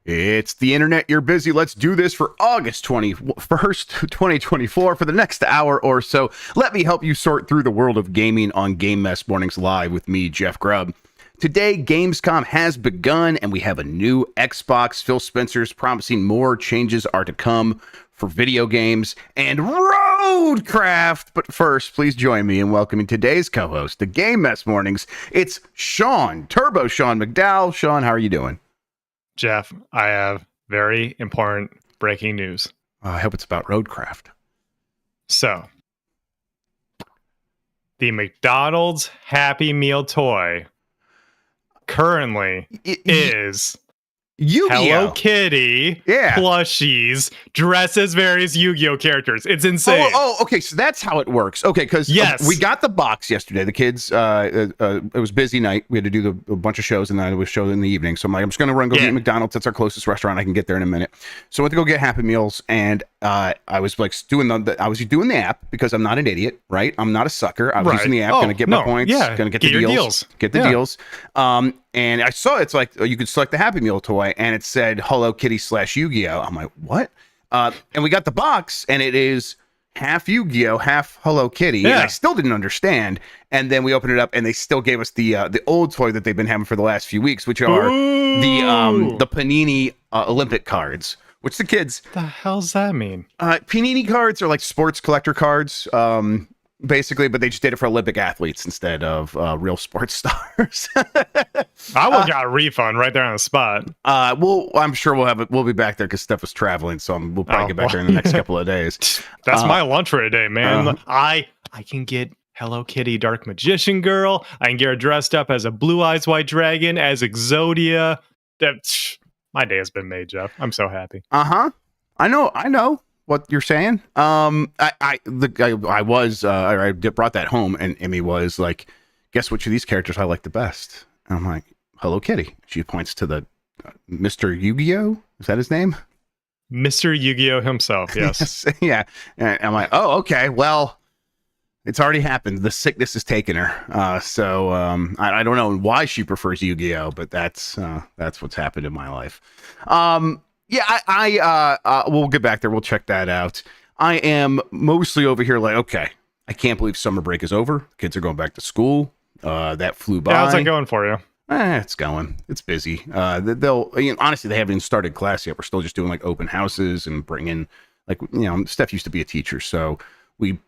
It's the internet. You're busy. Let's do this for August 21st, 2024 for the next hour or so. Let me help you sort through the world of gaming on Game Mess Mornings Live with me, Jeff Grubb. Today, Gamescom has begun, and we have a new Xbox. Phil Spencer's promising more changes are to come for video games and RoadCraft. But first, please join me in welcoming today's co-host to Game Mess Mornings. It's Sean, TurboShawn McDowell. Sean, how are you doing? Jeff, I have very important breaking news. I hope it's about RoadCraft. So, the McDonald's Happy Meal toy currently is Yu-Gi-Oh! Hello Kitty plushies dressed as various Yu-Gi-Oh! Characters. It's insane. Oh, okay. So that's how it works. Okay, because we got the box yesterday. The kids, it was a busy night. We had to do a bunch of shows, and then it was show in the evening. So I'm just going to go get McDonald's. That's our closest restaurant. I can get there in a minute. So I went to go get Happy Meals, and I was like doing the app because I'm not an idiot, right? I'm not a sucker. I was using the app, going to get my points, going to get the deals. Get the deals. And I saw it's like you could select the Happy Meal toy, and it said Hello Kitty / Yu-Gi-Oh! I'm like, what? And we got the box, and it is half Yu-Gi-Oh, half Hello Kitty. And I still didn't understand. And then we opened it up, and they still gave us the old toy that they've been having for the last few weeks, which are the Panini Olympic cards. Which the kids... What the hell's that mean? Panini cards are like sports collector cards. Basically, but they just did it for Olympic athletes instead of real sports stars. I would got a refund right there on the spot. Well, I'm sure we'll be back there because Steph was traveling, so we'll probably get back there in the next couple of days. That's my lunch for a day, man. I can get Hello Kitty Dark Magician Girl. I can get her dressed up as a Blue Eyes White Dragon, as Exodia. My day has been made, Jeff. I'm so happy. I know what you're saying. I brought that home, and Emmy was like, guess which of these characters I like the best? And I'm like, Hello Kitty. She points to the Mr. Yu-Gi-Oh! Is that his name? Mr. Yu-Gi-Oh! Himself, yes. Yeah. And I'm like, oh, okay, well, it's already happened. The sickness has taken her. So I don't know why she prefers Yu-Gi-Oh!, but that's what's happened in my life. Yeah, we'll get back there. We'll check that out. I am mostly over here like, okay, I can't believe summer break is over. Kids are going back to school. That flew by. How's that going for you? It's going. It's busy. Honestly, they haven't even started class yet. We're still just doing like open houses and bringing Steph used to be a teacher, so we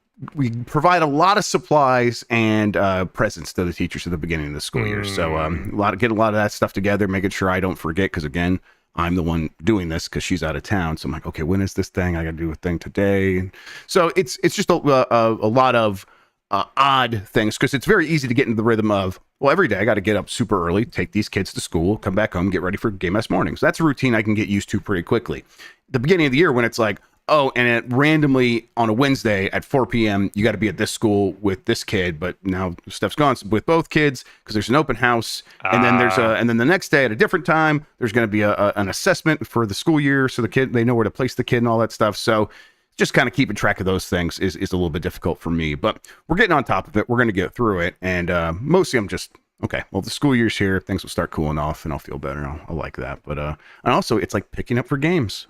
provide a lot of supplies and presents to the teachers at the beginning of the school year. So get a lot of that stuff together, making sure I don't forget, because again, I'm the one doing this because she's out of town. So I'm like, okay, when is this thing? I got to do a thing today. And so it's just a lot of odd things, because it's very easy to get into the rhythm of, well, every day I got to get up super early, take these kids to school, come back home, get ready for Game Mess Mornings. That's a routine I can get used to pretty quickly. The beginning of the year when it's like, oh, and it randomly on a Wednesday at 4 p.m., you got to be at this school with this kid, but now Steph's gone with both kids because there's an open house, and then and then the next day at a different time, there's going to be an assessment for the school year, so they know where to place the kid and all that stuff. So just kind of keeping track of those things is a little bit difficult for me, but we're getting on top of it. We're going to get through it, and mostly I'm just, okay, well, the school year's here, things will start cooling off, and I'll feel better. I'll like that, but and also it's like picking up for games.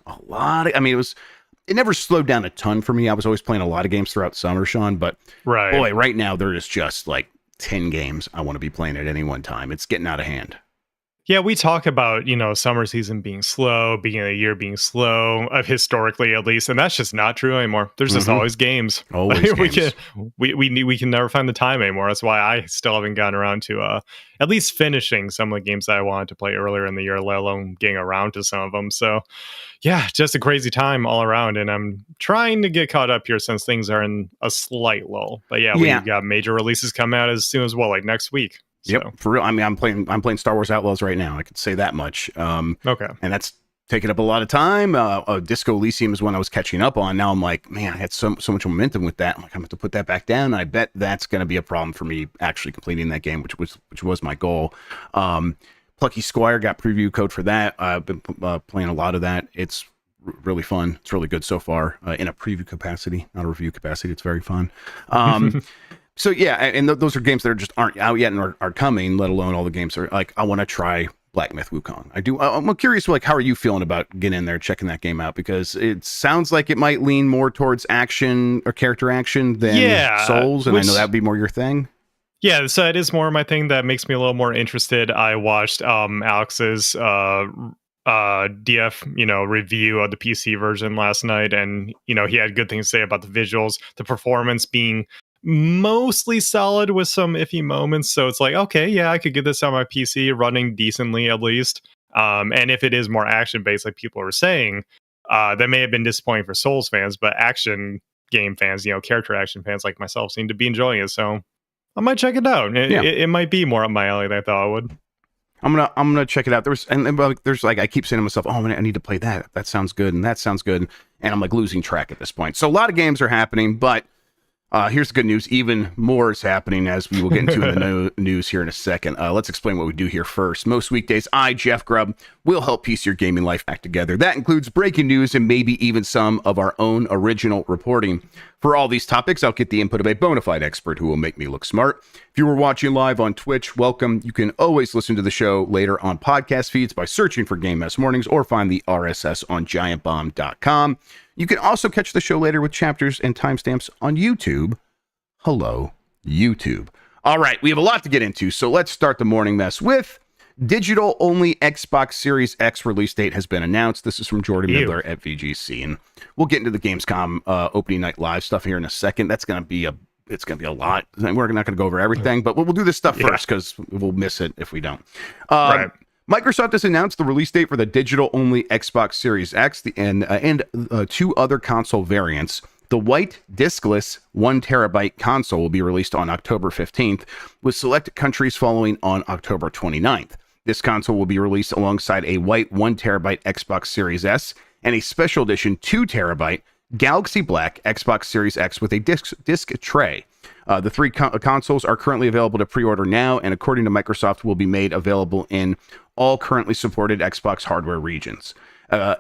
It never slowed down a ton for me. I was always playing a lot of games throughout summer, Sean, but boy, right now there is just like 10 games I want to be playing at any one time. It's getting out of hand. Yeah, we talk about, summer season being slow, beginning of the year being slow, historically at least, and that's just not true anymore. There's just always games. Always games. We can never find the time anymore. That's why I still haven't gotten around to at least finishing some of the games that I wanted to play earlier in the year, let alone getting around to some of them. So, yeah, just a crazy time all around, and I'm trying to get caught up here since things are in a slight lull. But yeah, we got major releases coming out as soon as like next week. Yep, so. For real. I mean, I'm playing Star Wars Outlaws right now. I could say that much. Okay, and that's taking up a lot of time. Disco Elysium is one I was catching up on. Now I'm like, man, I had so much momentum with that. I'm like, I'm going to put that back down. And I bet that's going to be a problem for me actually completing that game, which was my goal. Plucky Squire got preview code for that. I've been playing a lot of that. It's really fun. It's really good so far in a preview capacity, not a review capacity. It's very fun. So yeah, and those are games that just aren't out yet and are coming, let alone all the games are like, I want to try Black Myth Wukong. I'm curious, like, how are you feeling about getting in there, checking that game out? Because it sounds like it might lean more towards action or character action than Souls, and I know that would be more your thing. Yeah, so it is more my thing that makes me a little more interested. I watched Alex's DF, review of the PC version last night, and he had good things to say about the visuals, the performance being mostly solid with some iffy moments. So it's like, okay, yeah, I could get this on my PC running decently at least. And if it is more action based, like people were saying, that may have been disappointing for Souls fans, but action game fans, character action fans like myself, seem to be enjoying it. So I might check it out. It might be more up my alley than I thought I would. I'm gonna check it out. There's like, I keep saying to myself, oh, I need to play that. That sounds good, and that sounds good, and I'm like losing track at this point. So a lot of games are happening, but here's the good news. Even more is happening, as we will get into the news here in a second. Let's explain what we do here first. Most weekdays, I, Jeff Grubb, will help piece your gaming life back together. That includes breaking news and maybe even some of our own original reporting. For all these topics, I'll get the input of a bona fide expert who will make me look smart. If you were watching live on Twitch, welcome. You can always listen to the show later on podcast feeds by searching for Game Mess Mornings, or find the RSS on giantbomb.com. You can also catch the show later with chapters and timestamps on YouTube. Hello, YouTube. All right, we have a lot to get into, so let's start the morning mess with digital-only Xbox Series X release date has been announced. This is from Jordan Midler at VGC, and we'll get into the Gamescom opening night live stuff here in a second. It's going to be a lot. We're not going to go over everything, but we'll do this stuff first because we'll miss it if we don't. Right. Microsoft has announced the release date for the digital-only Xbox Series X and two other console variants. The white diskless 1 terabyte console will be released on October 15th, with select countries following on October 29th. This console will be released alongside a white 1 terabyte Xbox Series S and a special edition 2 terabyte Galaxy Black Xbox Series X with a disc tray. The three consoles are currently available to pre-order now, and according to Microsoft, will be made available in all currently supported Xbox hardware regions.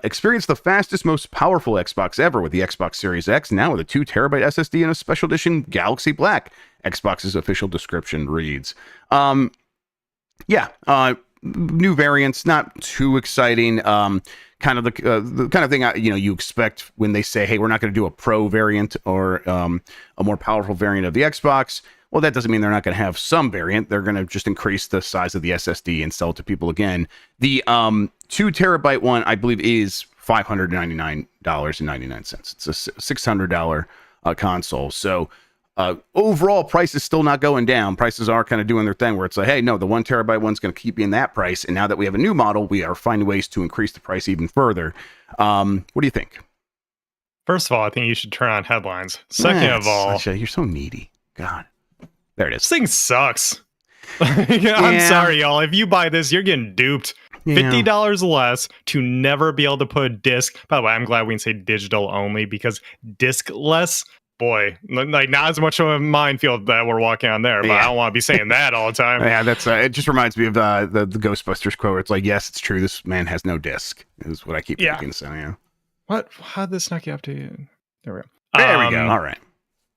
Experience the fastest, most powerful Xbox ever with the Xbox Series X, now with a 2 terabyte SSD and a special edition Galaxy Black. Xbox's official description reads. New variants, not too exciting. Kind of the kind of thing you expect when they say, hey, we're not going to do a Pro variant or a more powerful variant of the Xbox. Well, that doesn't mean they're not going to have some variant. They're going to just increase the size of the SSD and sell it to people again. The 2 terabyte one, I believe, is $599.99. It's a $600 console. So overall, price is still not going down. Prices are kind of doing their thing where it's like, hey, no, the 1 terabyte one's going to keep you in that price. And now that we have a new model, we are finding ways to increase the price even further. What do you think? First of all, I think you should turn on headlines. Second of all, you're so needy. God. There it is. This thing sucks. I'm sorry, y'all. If you buy this, you're getting duped. $50 less to never be able to put a disc. By the way, I'm glad we can say digital only, because disc-less, boy, like not as much of a minefield that we're walking on there, but I don't want to be saying that all the time. Yeah, that's it just reminds me of the Ghostbusters quote where it's like, yes, it's true, this man has no disc, is what I keep thinking. So, yeah. What? How'd this snuck you up to? There we go. There we go. All right.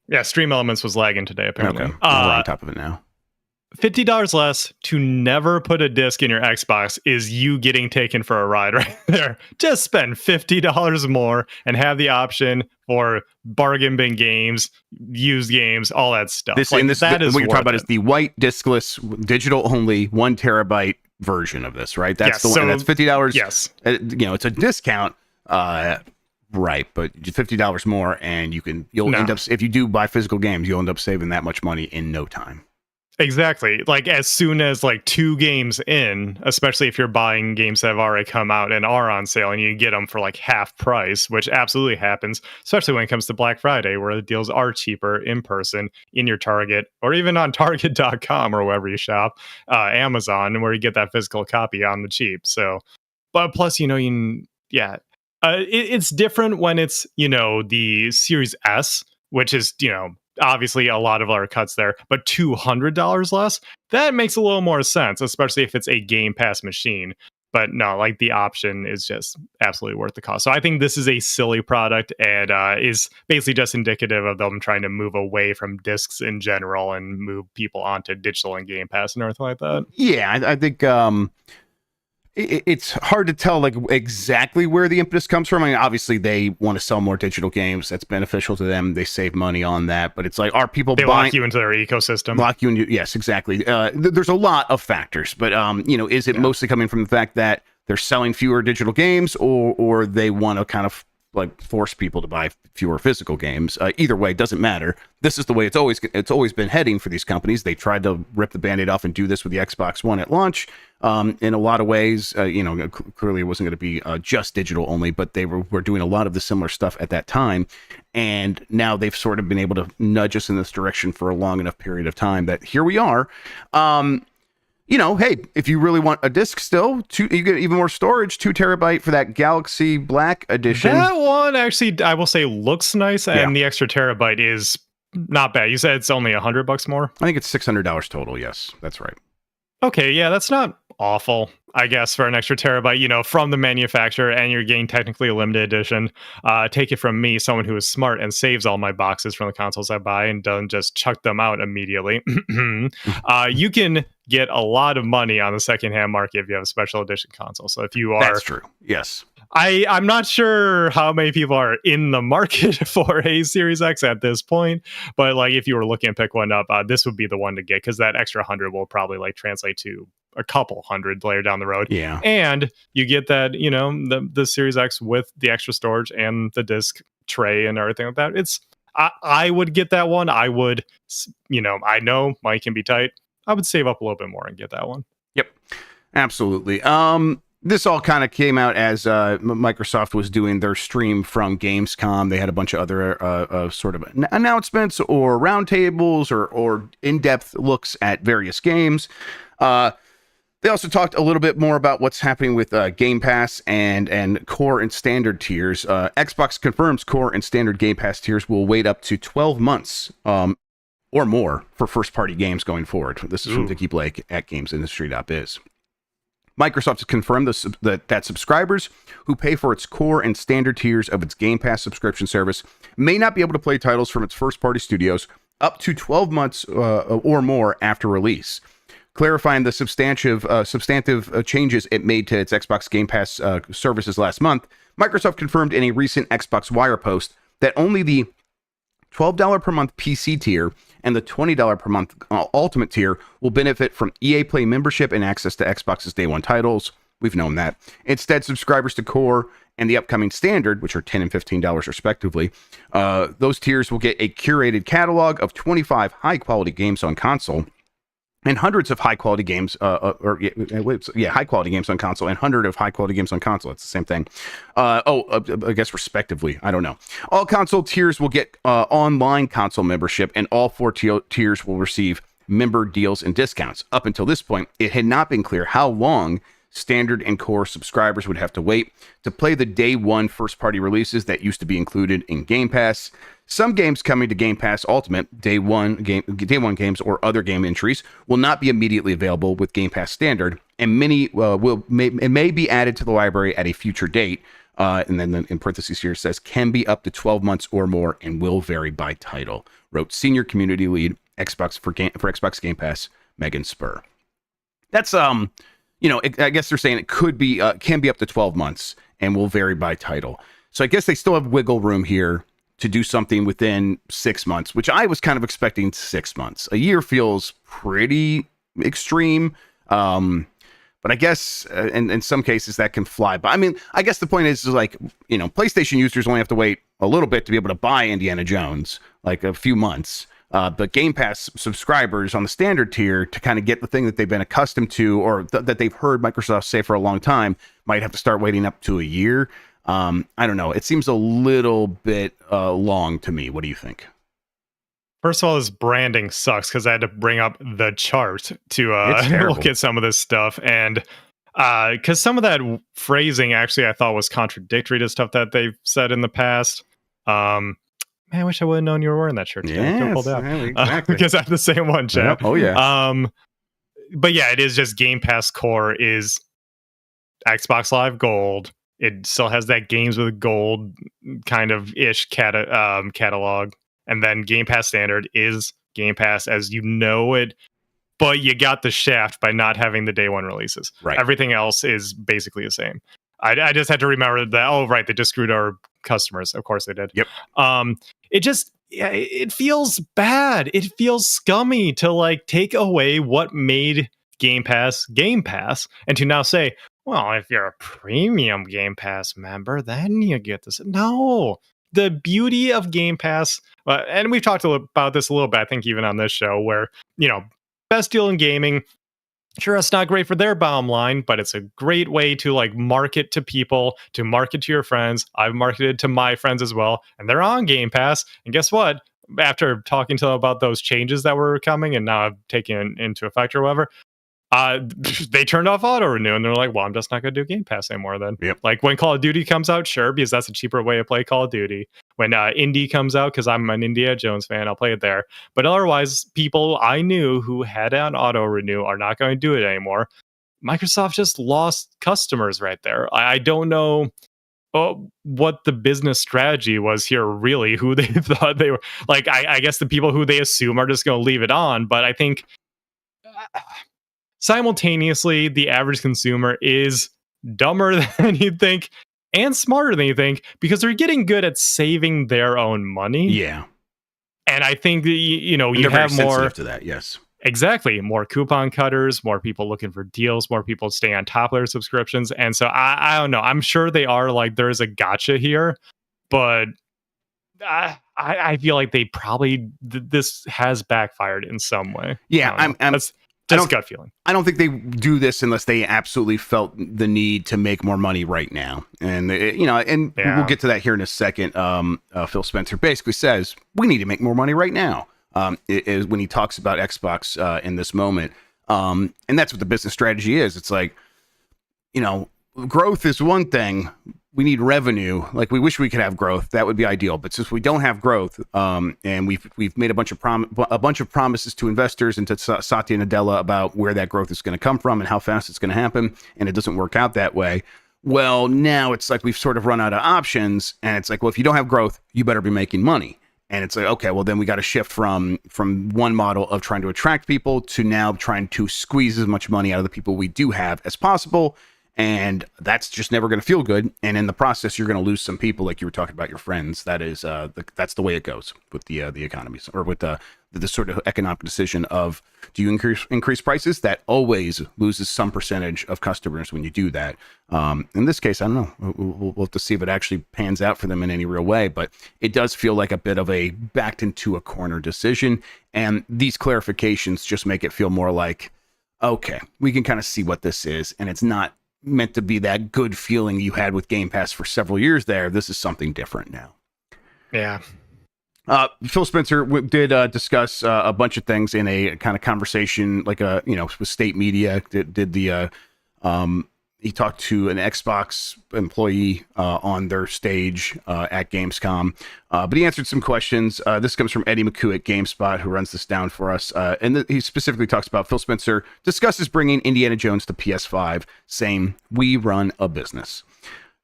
Yeah, Stream Elements was lagging today, apparently. Okay. We're on top of it now. $50 less to never put a disc in your Xbox is you getting taken for a ride right there. Just spend $50 more and have the option for bargain bin games, used games, all that stuff. What you're talking about is the white discless, digital only 1 terabyte version of this, right? That's the one. And that's $50. Yes. It's a discount. Right, but $50 more, and you'll end up, if you do buy physical games, you'll end up saving that much money in no time. Exactly. Like as soon as like 2 games in, especially if you're buying games that have already come out and are on sale, and you get them for like half price, which absolutely happens, especially when it comes to Black Friday, where the deals are cheaper in person in your Target, or even on Target.com or wherever you shop, Amazon, where you get that physical copy on the cheap. So, but plus, it's different when it's, the Series S, which is, obviously a lot of our cuts there, but $200 less, that makes a little more sense, especially if it's a Game Pass machine. But no, like the option is just absolutely worth the cost. So I think this is a silly product, and is basically just indicative of them trying to move away from discs in general and move people onto digital and Game Pass and everything like that. Yeah, I think it's hard to tell like exactly where the impetus comes from. I mean, obviously they want to sell more digital games. That's beneficial to them. They save money on that. But it's like, are people They buying? lock you into their ecosystem. Lock you in. Yes, exactly. There's a lot of factors, but is it mostly coming from the fact that they're selling fewer digital games, or they want to kind of like force people to buy fewer physical games? Either way, it doesn't matter. This is the way it's always been heading for these companies. They tried to rip the Band-Aid off and do this with the Xbox One at launch. In a lot of ways, clearly it wasn't going to be just digital only, but they were doing a lot of the similar stuff at that time. And now they've sort of been able to nudge us in this direction for a long enough period of time that here we are. Hey, if you really want a disc still, you get even more storage, 2 terabyte for that Galaxy Black edition. That one actually, I will say, looks nice, and the extra terabyte is not bad. You said it's only $100 more? I think it's $600 total. Yes, that's right. Okay, yeah, that's not awful, I guess, for an extra terabyte, from the manufacturer, and you're getting technically a limited edition. Take it from me, someone who is smart and saves all my boxes from the consoles I buy and doesn't just chuck them out immediately. You can get a lot of money on the secondhand market if you have a special edition console. So if you are... That's true, yes. I'm not sure how many people are in the market for a Series X at this point, but like if you were looking to pick one up, this would be the one to get, because that extra 100 will probably like translate to a couple hundred later down the road. Yeah. And you get that, the Series X with the extra storage and the disc tray and everything like that. I would get that one. I would, I know money can be tight. I would save up a little bit more and get that one. Yep, absolutely. This all kind of came out as Microsoft was doing their stream from Gamescom. They had a bunch of other sort of announcements or roundtables or in-depth looks at various games. They also talked a little bit more about what's happening with Game Pass and core and standard tiers. Xbox confirms core and standard Game Pass tiers will wait up to 12 months or more for first-party games going forward. This is from Dickie Blake at GamesIndustry.biz. Microsoft has confirmed that subscribers who pay for its core and standard tiers of its Game Pass subscription service may not be able to play titles from its first-party studios up to 12 months or more after release. Clarifying the substantive changes it made to its Xbox Game Pass services last month, Microsoft confirmed in a recent Xbox Wire post that only the $12 per month PC tier and the $20 per month Ultimate tier will benefit from EA Play membership and access to Xbox's Day One titles. We've known that. Instead, subscribers to Core and the upcoming Standard, which are $10 and $15 respectively, those tiers will get a curated catalog of 25 high-quality games on console and hundreds of high-quality games, high-quality games on console and 100 of high-quality games on console. It's the same thing. I guess respectively. I don't know. All console tiers will get online console membership, and all 4 tiers will receive member deals and discounts. Up until this point, it had not been clear how long Standard and Core subscribers would have to wait to play the Day One first-party releases that used to be included in Game Pass. Some games coming to Game Pass Ultimate, Day One games or other game entries will not be immediately available with Game Pass Standard, and many may be added to the library at a future date. And then in parentheses here it says can be up to 12 months or more and will vary by title. Wrote senior community lead Xbox for Xbox Game Pass Megan Spur. That's I guess they're saying it could be can be up to 12 months and will vary by title. So I guess they still have wiggle room here to do something within 6 months, which I was kind of expecting 6 months. A year feels pretty extreme. But I guess in some cases that can fly. But I mean, I guess the point is like, PlayStation users only have to wait a little bit to be able to buy Indiana Jones, like a few months. But Game Pass subscribers on the standard tier to kind of get the thing that they've been accustomed to or that they've heard Microsoft say for a long time might have to start waiting up to a year. I don't know. It seems a little bit long to me. What do you think? First of all, this branding sucks because I had to bring up the chart to look at some of this stuff. And because some of that phrasing actually I thought was contradictory to stuff that they've said in the past. Man, I wish I would have known you were wearing that shirt today. Yes, exactly. Because I have the same one, Chad. Yeah. Oh, yeah. But yeah, it is just Game Pass Core is Xbox Live Gold. It still has that games with gold kind of ish catalog. And then Game Pass Standard is Game Pass as you know it but you got the shaft by not having the day one releases. Right. Everything else is basically the same. I just had to remember that. Oh, right, they just screwed our customers. Of course they did. Yep. It just it feels bad. It feels scummy to like take away what made Game Pass, and to now say, well, if you're a premium Game Pass member, then you get this. No, the beauty of Game Pass, and we've talked about this a little bit, I think, even on this show, where, best deal in gaming. Sure, it's not great for their bottom line, but it's a great way to like market to people, to market to your friends. I've marketed to my friends as well, and they're on Game Pass. And guess what? After talking to them about those changes that were coming and now I've taken into effect or whatever, they turned off auto renew, and they're like, well, I'm just not going to do Game Pass anymore then. Yep. Like when Call of Duty comes out, sure, because that's a cheaper way to play Call of Duty. When Indy comes out, because I'm an Indiana Jones fan, I'll play it there. But otherwise, people I knew who had it on auto renew are not going to do it anymore. Microsoft just lost customers right there. I don't know what the business strategy was here, really, who they thought they were. Like, I guess the people who they assume are just going to leave it on. But I think simultaneously, the average consumer is dumber than you'd think and smarter than you think, because they're getting good at saving their own money. Yeah. And I think that, you They're have very more sensitive to that. Yes. Exactly. More coupon cutters, more people looking for deals, more people staying on top of their subscriptions. And so I don't know. I'm sure they are like, there's a gotcha here, but I feel like they probably, this has backfired in some way. Yeah. That's just gut feeling. I don't think they do this unless they absolutely felt the need to make more money right now. And, we'll get to that here in a second. Phil Spencer basically says, we need to make more money right now. Is when he talks about Xbox in this moment. And that's what the business strategy is. It's like, growth is one thing. We need revenue. Like, we wish we could have growth. That would be ideal. But since we don't have growth, and we've made a bunch of promises to investors and to Satya Nadella about where that growth is going to come from and how fast it's going to happen, and it doesn't work out that way. Well, now it's like we've sort of run out of options, and it's like, well, if you don't have growth, you better be making money. And it's like, okay, well, then we got to shift from one model of trying to attract people to now trying to squeeze as much money out of the people we do have as possible. And that's just never going to feel good. And in the process, you're going to lose some people, like you were talking about your friends. That is, that's the way it goes with the economies, or with the sort of economic decision of, do you increase prices? That always loses some percentage of customers when you do that. In this case, I don't know. We'll have to see if it actually pans out for them in any real way. But it does feel like a bit of a backed into a corner decision. And these clarifications just make it feel more like, okay, we can kind of see what this is, and it's not meant to be that good feeling you had with Game Pass for several years there. This is something different now. Yeah. Phil Spencer did discuss a bunch of things in a kind of conversation, like with state media. He talked to an Xbox employee on their stage at Gamescom, but he answered some questions. This comes from Eddie McCoo at GameSpot, who runs this down for us. And he specifically talks about Phil Spencer discusses bringing Indiana Jones to PS5, saying, "We run a business."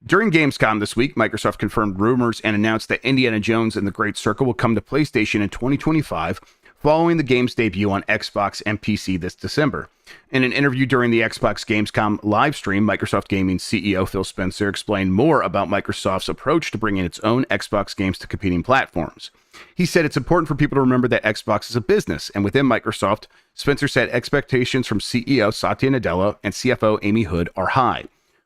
During Gamescom this week, Microsoft confirmed rumors and announced that Indiana Jones and the Great Circle will come to PlayStation in 2025, following the game's debut on Xbox and PC this December. In an interview during the Xbox Gamescom live stream, Microsoft Gaming CEO Phil Spencer explained more about Microsoft's approach to bringing its own Xbox games to competing platforms. He said it's important for people to remember that Xbox is a business, and within Microsoft, Spencer said expectations from CEO Satya Nadella and CFO Amy Hood are high.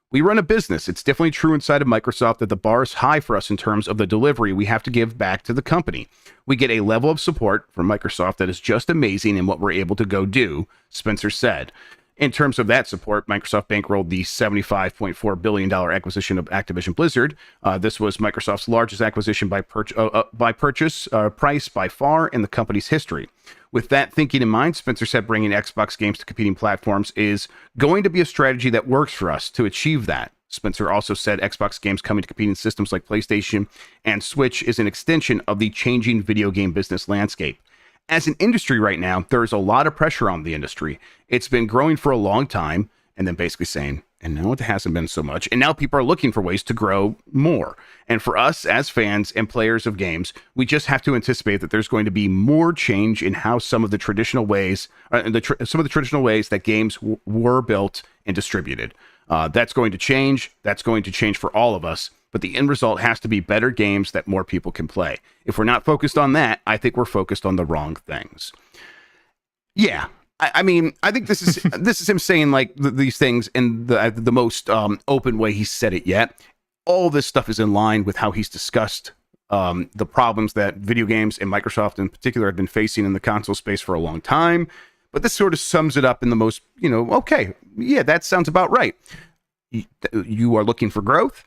"We run a business. It's definitely true inside of Microsoft that the bar is high for us in terms of the delivery we have to give back to the company. We get a level of support from Microsoft that is just amazing in what we're able to go do," Spencer said. In terms of that support, Microsoft bankrolled the $75.4 billion acquisition of Activision Blizzard. This was Microsoft's largest acquisition by purchase price by far in the company's history. With that thinking in mind, Spencer said bringing Xbox games to competing platforms is going to be a strategy that works for us to achieve that. Spencer also said Xbox games coming to competing systems like PlayStation and Switch is an extension of the changing video game business landscape. As an industry right now, there is a lot of pressure on the industry. It's been growing for a long time, and then basically saying, and now it hasn't been so much. And now people are looking for ways to grow more. And for us as fans and players of games, we just have to anticipate that there's going to be more change in how some of the traditional ways, some of the traditional ways that games were built and distributed. That's going to change. That's going to change for all of us. But the end result has to be better games that more people can play. If we're not focused on that, I think we're focused on the wrong things. Yeah. I mean, I think this is him saying like these things in the most open way he's said it yet. All this stuff is in line with how he's discussed the problems that video games and Microsoft in particular have been facing in the console space for a long time. But this sort of sums it up in the most, okay, yeah, that sounds about right. You are looking for growth.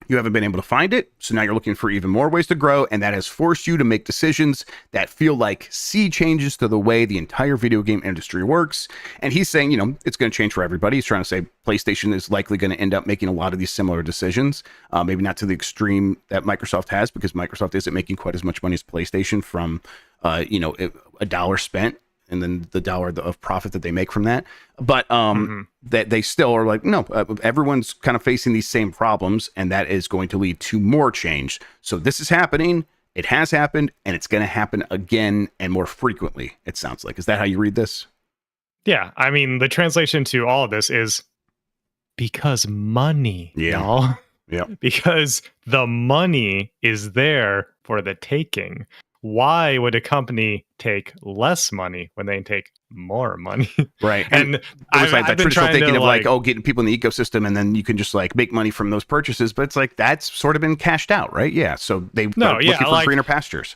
You haven't been able to find it, so now you're looking for even more ways to grow, and that has forced you to make decisions that feel like sea changes to the way the entire video game industry works. And he's saying, it's going to change for everybody. He's trying to say PlayStation is likely going to end up making a lot of these similar decisions, maybe not to the extreme that Microsoft has, because Microsoft isn't making quite as much money as PlayStation from, a dollar spent and then the dollar of profit that they make from that. But that they still are like, no, everyone's kind of facing these same problems, and that is going to lead to more change. So this is happening. It has happened, and it's going to happen again and more frequently, it sounds like. Is that how you read this? Yeah. I mean, the translation to all of this is because money, y'all. Yeah. Because the money is there for the taking. Why would a company take less money when they take more money? Right. And I've like that traditional thinking of like, getting people in the ecosystem and then you can just like make money from those purchases. But it's like, that's sort of been cashed out, right? Yeah. So they're looking for greener pastures.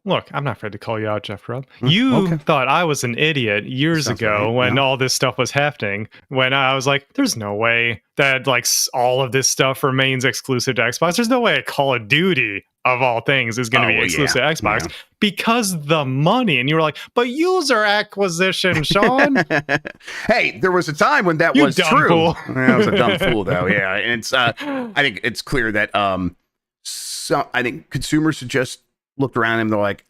Look, I'm not afraid to call you out, Jeff Grubb. You thought I was an idiot years ago when all this stuff was happening, when I was like, there's no way that like all of this stuff remains exclusive to Xbox. There's no way a Call of Duty of all things is going to be exclusive to Xbox because the money. And you were like, but user acquisition, Sean. Hey, there was a time when that was true. Fool. I was a dumb fool, though. Yeah. And it's, I think it's clear that I think consumers just looked around and they're like,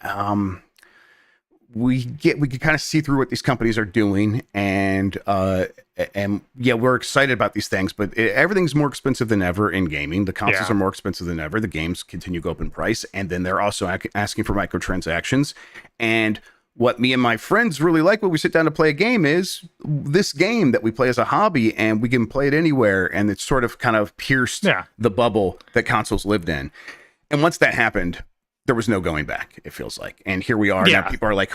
we can kind of see through what these companies are doing, and yeah, we're excited about these things, but everything's more expensive than ever in gaming. The consoles are more expensive than ever. The games continue to go up in price, and then they're also asking for microtransactions. And what me and my friends really like when we sit down to play a game is this game that we play as a hobby, and we can play it anywhere, and it's sort of kind of pierced the bubble that consoles lived in. And once that happened, there was no going back, it feels like. And here we are. Now people are like,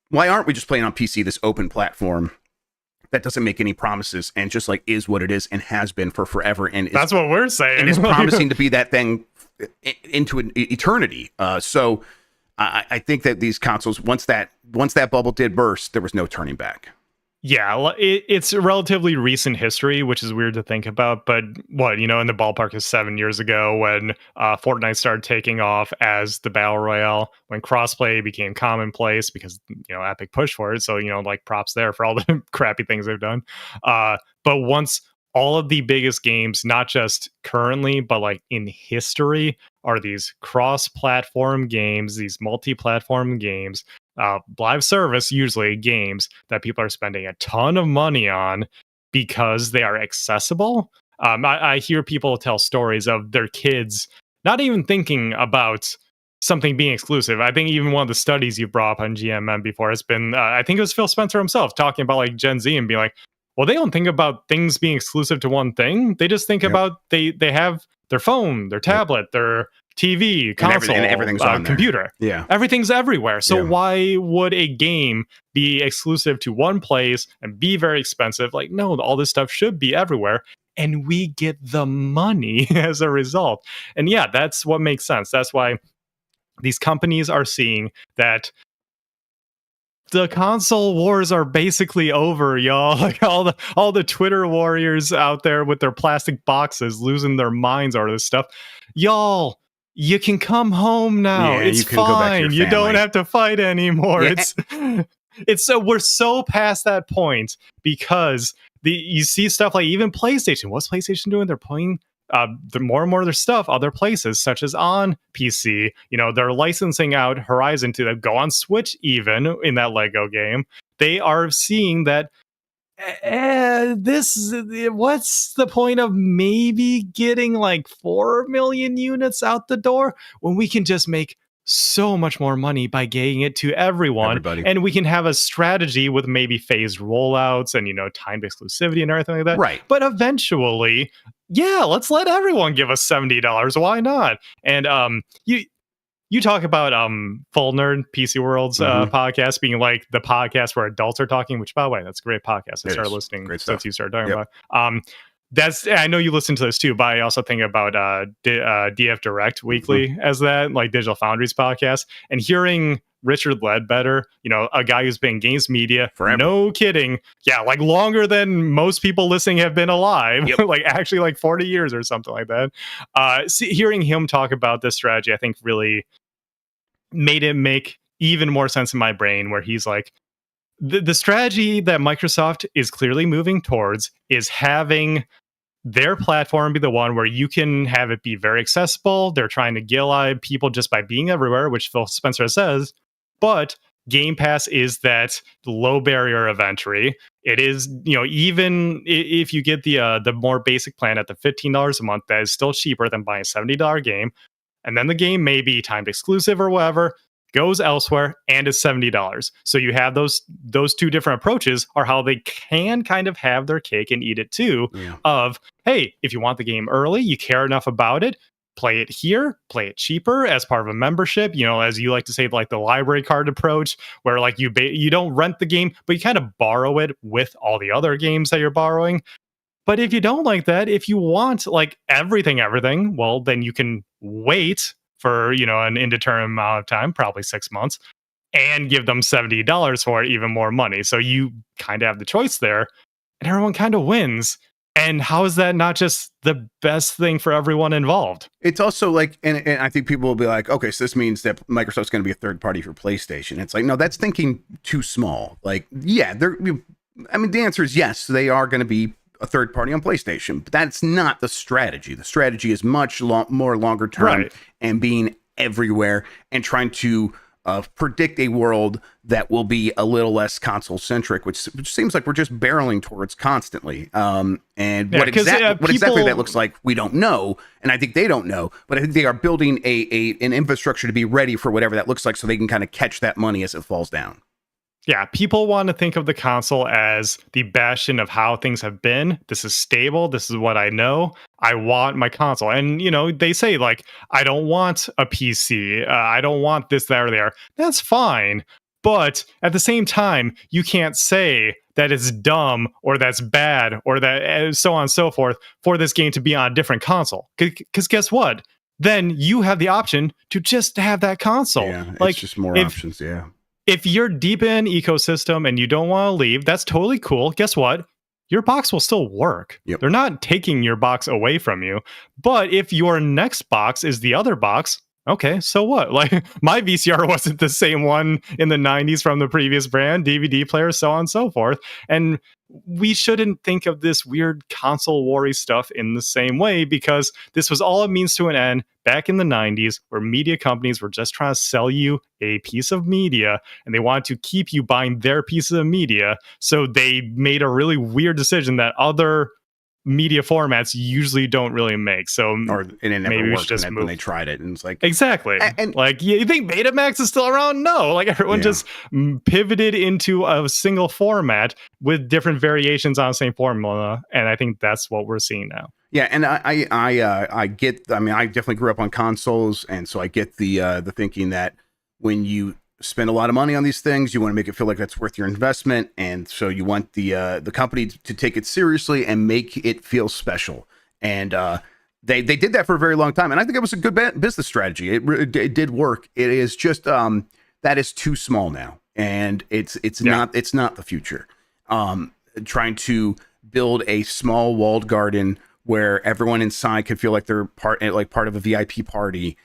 why aren't we just playing on PC, this open platform that doesn't make any promises and just like is what it is and has been for forever? And that's what we're saying. And is promising to be that thing into an eternity. So I think that these consoles, once that bubble did burst, there was no turning back. Yeah, it's a relatively recent history, which is weird to think about. But in the ballpark is 7 years ago when Fortnite started taking off as the Battle Royale, when crossplay became commonplace because, Epic pushed for it. So, props there for all the crappy things they've done. But once all of the biggest games, not just currently, but like in history, are these cross-platform games, these multi-platform games, live service, usually games that people are spending a ton of money on because they are accessible. I hear people tell stories of their kids not even thinking about something being exclusive. I think even one of the studies you brought up on GMM before has been, I think it was Phil Spencer himself talking about like Gen Z and being like, well, they don't think about things being exclusive to one thing. They just think about they have their phone, their tablet, their TV, console, and everything's on computer. There. Yeah. Everything's everywhere. So why would a game be exclusive to one place and be very expensive? Like, no, all this stuff should be everywhere. And we get the money as a result. And yeah, that's what makes sense. That's why these companies are seeing that the console wars are basically over, y'all. Like all the Twitter warriors out there with their plastic boxes losing their minds over this stuff. Y'all, you can come home now. It's fine. You don't have to fight anymore. Yeah. It's so we're so past that point because you see stuff like even PlayStation. What's PlayStation doing? They're playing more and more of their stuff other places, such as on PC. They're licensing out Horizon to go on Switch, even in that Lego game. They are seeing that what's the point of maybe getting like 4 million units out the door when we can just make so much more money by getting it to everyone? Everybody. And we can have a strategy with maybe phased rollouts and, timed exclusivity and everything like that. Right. But eventually, yeah, let's let everyone give us $70. Why not? And you talk about Full Nerd PC World's podcast being like the podcast where adults are talking, which, by the way, that's a great podcast. I started listening since you started talking about. I know you listen to this too, but I also think about DF Direct Weekly as that, like Digital Foundry's podcast, and hearing Richard Ledbetter, a guy who's been in games media forever. No kidding. Yeah, like longer than most people listening have been alive. Yep. Like actually like 40 years or something like that. Hearing him talk about this strategy, I think really made it make even more sense in my brain, where he's like, the strategy that Microsoft is clearly moving towards is having their platform be the one where you can have it be very accessible. They're trying to get a lot of people just by being everywhere, which Phil Spencer says, but Game Pass is that low barrier of entry. It is, even if you get the more basic plan at the $15 a month, that is still cheaper than buying a $70 game. And then the game may be timed exclusive or whatever, goes elsewhere, and is $70. So you have those two different approaches are how they can kind of have their cake and eat it too. Yeah. Of, hey, if you want the game early, you care enough about it, play it here, play it cheaper as part of a membership, as you like to say, like the library card approach, where like you don't rent the game, but you kind of borrow it with all the other games that you're borrowing. But if you don't like that, if you want like everything, well, then you can wait for, an indeterminate amount of time, probably 6 months, and give them $70 for it, even more money. So you kind of have the choice there, and everyone kind of wins. And how is that not just the best thing for everyone involved? It's also like, and I think people will be like, okay, so this means that Microsoft's going to be a third party for PlayStation. It's like, no, that's thinking too small. Like, yeah, the answer is yes, they are going to be a third party on PlayStation, but that's not the strategy. The strategy is much more longer term, and being everywhere and trying to predict a world that will be a little less console centric, which seems like we're just barreling towards constantly. What exactly that looks like, we don't know, and I think they don't know. But I think they are building an infrastructure to be ready for whatever that looks like, so they can kind of catch that money as it falls down. Yeah, people want to think of the console as the bastion of how things have been. This is stable. This is what I know. I want my console. And, they say, like, I don't want a PC. I don't want this, that, or there. That's fine. But at the same time, you can't say that it's dumb or that's bad or that so on and so forth for this game to be on a different console. Because guess what? Then you have the option to just have that console. Yeah, it's just more options, yeah. If you're deep in ecosystem and you don't want to leave, that's totally cool. Guess what? Your box will still work. Yep. They're not taking your box away from you. But if your next box is the other box, okay, so what? Like, my VCR wasn't the same one in the 90s from the previous brand, DVD player, so on and so forth. And we shouldn't think of this weird console war stuff in the same way, because this was all a means to an end back in the 90s, where media companies were just trying to sell you a piece of media, and they wanted to keep you buying their pieces of media. So they made a really weird decision that other media formats usually don't really make. And it never worked just when they tried it, and it's like, exactly. And like, you think Betamax is still around? No, like everyone just pivoted into a single format with different variations on the same formula, and I think that's what we're seeing now. Yeah, and I get. I mean, I definitely grew up on consoles, and so I get the thinking that when you spend a lot of money on these things, you want to make it feel like that's worth your investment, and so you want the company to take it seriously and make it feel special. And they did that for a very long time, and I think it was a good business strategy. It did work. It is just that is too small now, and it's not the future. Trying to build a small walled garden where everyone inside can feel like they're part of a VIP party.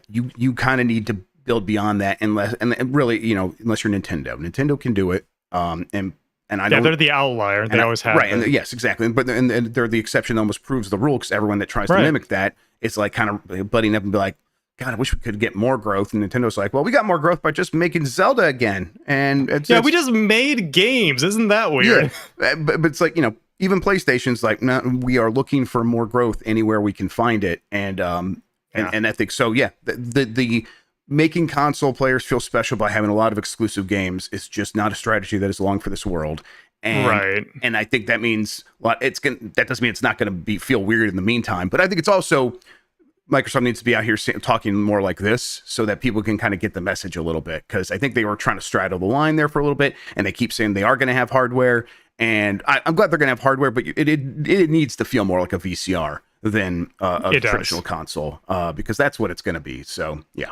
You kind of need to build beyond that, unless you're Nintendo. Nintendo can do it. And I don't. They're the outlier. They always have. Right. And yes, exactly. But and they're the exception that almost proves the rule, because everyone that tries to mimic that, it's like kind of butting up and be like, God, I wish we could get more growth. And Nintendo's like, well, we got more growth by just making Zelda again. And we just made games. Isn't that weird? Yeah. But it's like, even PlayStation's like, no, we are looking for more growth anywhere we can find it. And I think so. Yeah, the making console players feel special by having a lot of exclusive games is just not a strategy that is long for this world. And I think that means that doesn't mean it's not going to feel weird in the meantime. But I think it's also Microsoft needs to be out here talking more like this so that people can kind of get the message a little bit, because I think they were trying to straddle the line there for a little bit, and they keep saying they are going to have hardware. And I'm glad they're going to have hardware, but it needs to feel more like a VCR than a traditional console, because that's what it's going to be. So, yeah.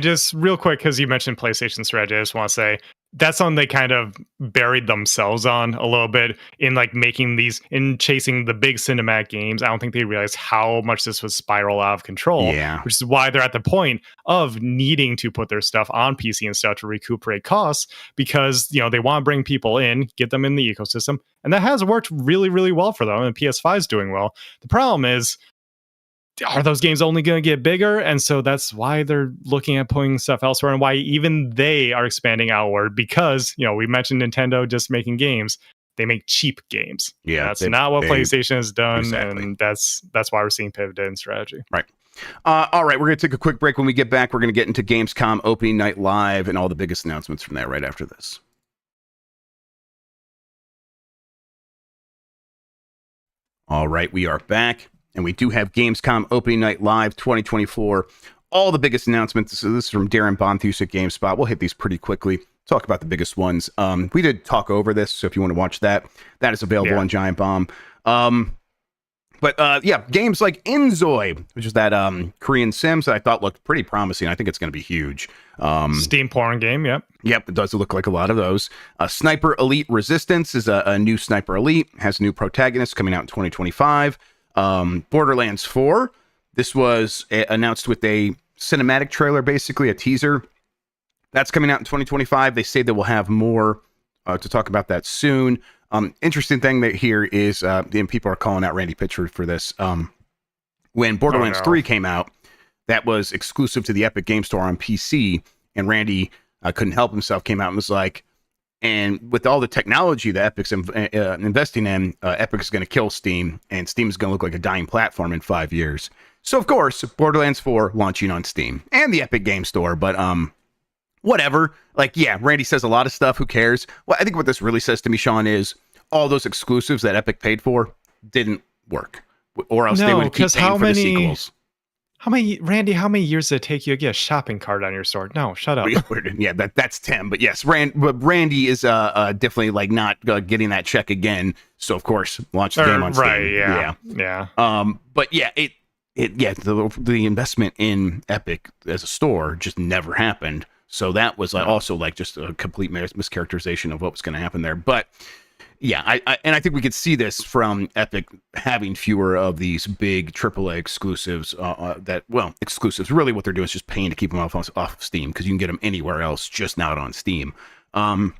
Just real quick, because you mentioned PlayStation strategy, I just want to say that's something they kind of buried themselves on a little bit in like making these, in chasing the big cinematic games. I don't think they realized how much this was spiral out of control, which is why they're at the point of needing to put their stuff on PC and stuff to recuperate costs, because, they want to bring people in, get them in the ecosystem. And that has worked really, really well for them. And PS5 is doing well. The problem is, are those games only going to get bigger? And so that's why they're looking at putting stuff elsewhere, and why even they are expanding outward, because, we mentioned Nintendo just making games. They make cheap games. Yeah, that's not what PlayStation has done. Exactly. And that's why we're seeing pivoted in strategy. Right. All right, we're going to take a quick break. When we get back, we're going to get into Gamescom Opening Night Live and all the biggest announcements from there right after this. All right, we are back. And we do have Gamescom Opening Night Live 2024. All the biggest announcements. So this is from Darren Bonthus at GameSpot. We'll hit these pretty quickly. Talk about the biggest ones. We did talk over this, so if you want to watch that, that is available on Giant Bomb. But games like Inzoi, which is that Korean Sims that I thought looked pretty promising. I think it's going to be huge. Steam porn game, yep. Yep, it does look like a lot of those. Sniper Elite Resistance is a new Sniper Elite. Has a new protagonist coming out in 2025. Borderlands 4. This was announced with a cinematic trailer, basically a teaser. That's coming out in 2025. They say that we'll have more to talk about that soon. Interesting thing that here is, and people are calling out Randy Pitchford for this. When Borderlands 3 came out, that was exclusive to the Epic Game Store on PC, and Randy couldn't help himself, came out and was like, and with all the technology that Epic's investing in, Epic is going to kill Steam, and Steam is going to look like a dying platform in 5 years. So, of course, Borderlands 4 launching on Steam and the Epic Game Store, but whatever. Like, yeah, Randy says a lot of stuff. Who cares? Well, I think what this really says to me, Sean, is all those exclusives that Epic paid for didn't work, or else they would keep paying for the sequels. How many years did it take you to get a shopping cart on your store? No, shut up. Yeah, that's Tim. But yes, Randy is definitely like not getting that check again. So of course, launch the game on Steam. Right? Yeah. But yeah, the investment in Epic as a store just never happened. So that was also like just a complete mischaracterization of what was going to happen there. But yeah, I think we could see this from Epic having fewer of these big AAA exclusives. Exclusives. Really, what they're doing is just paying to keep them off of Steam, because you can get them anywhere else, just not on Steam. And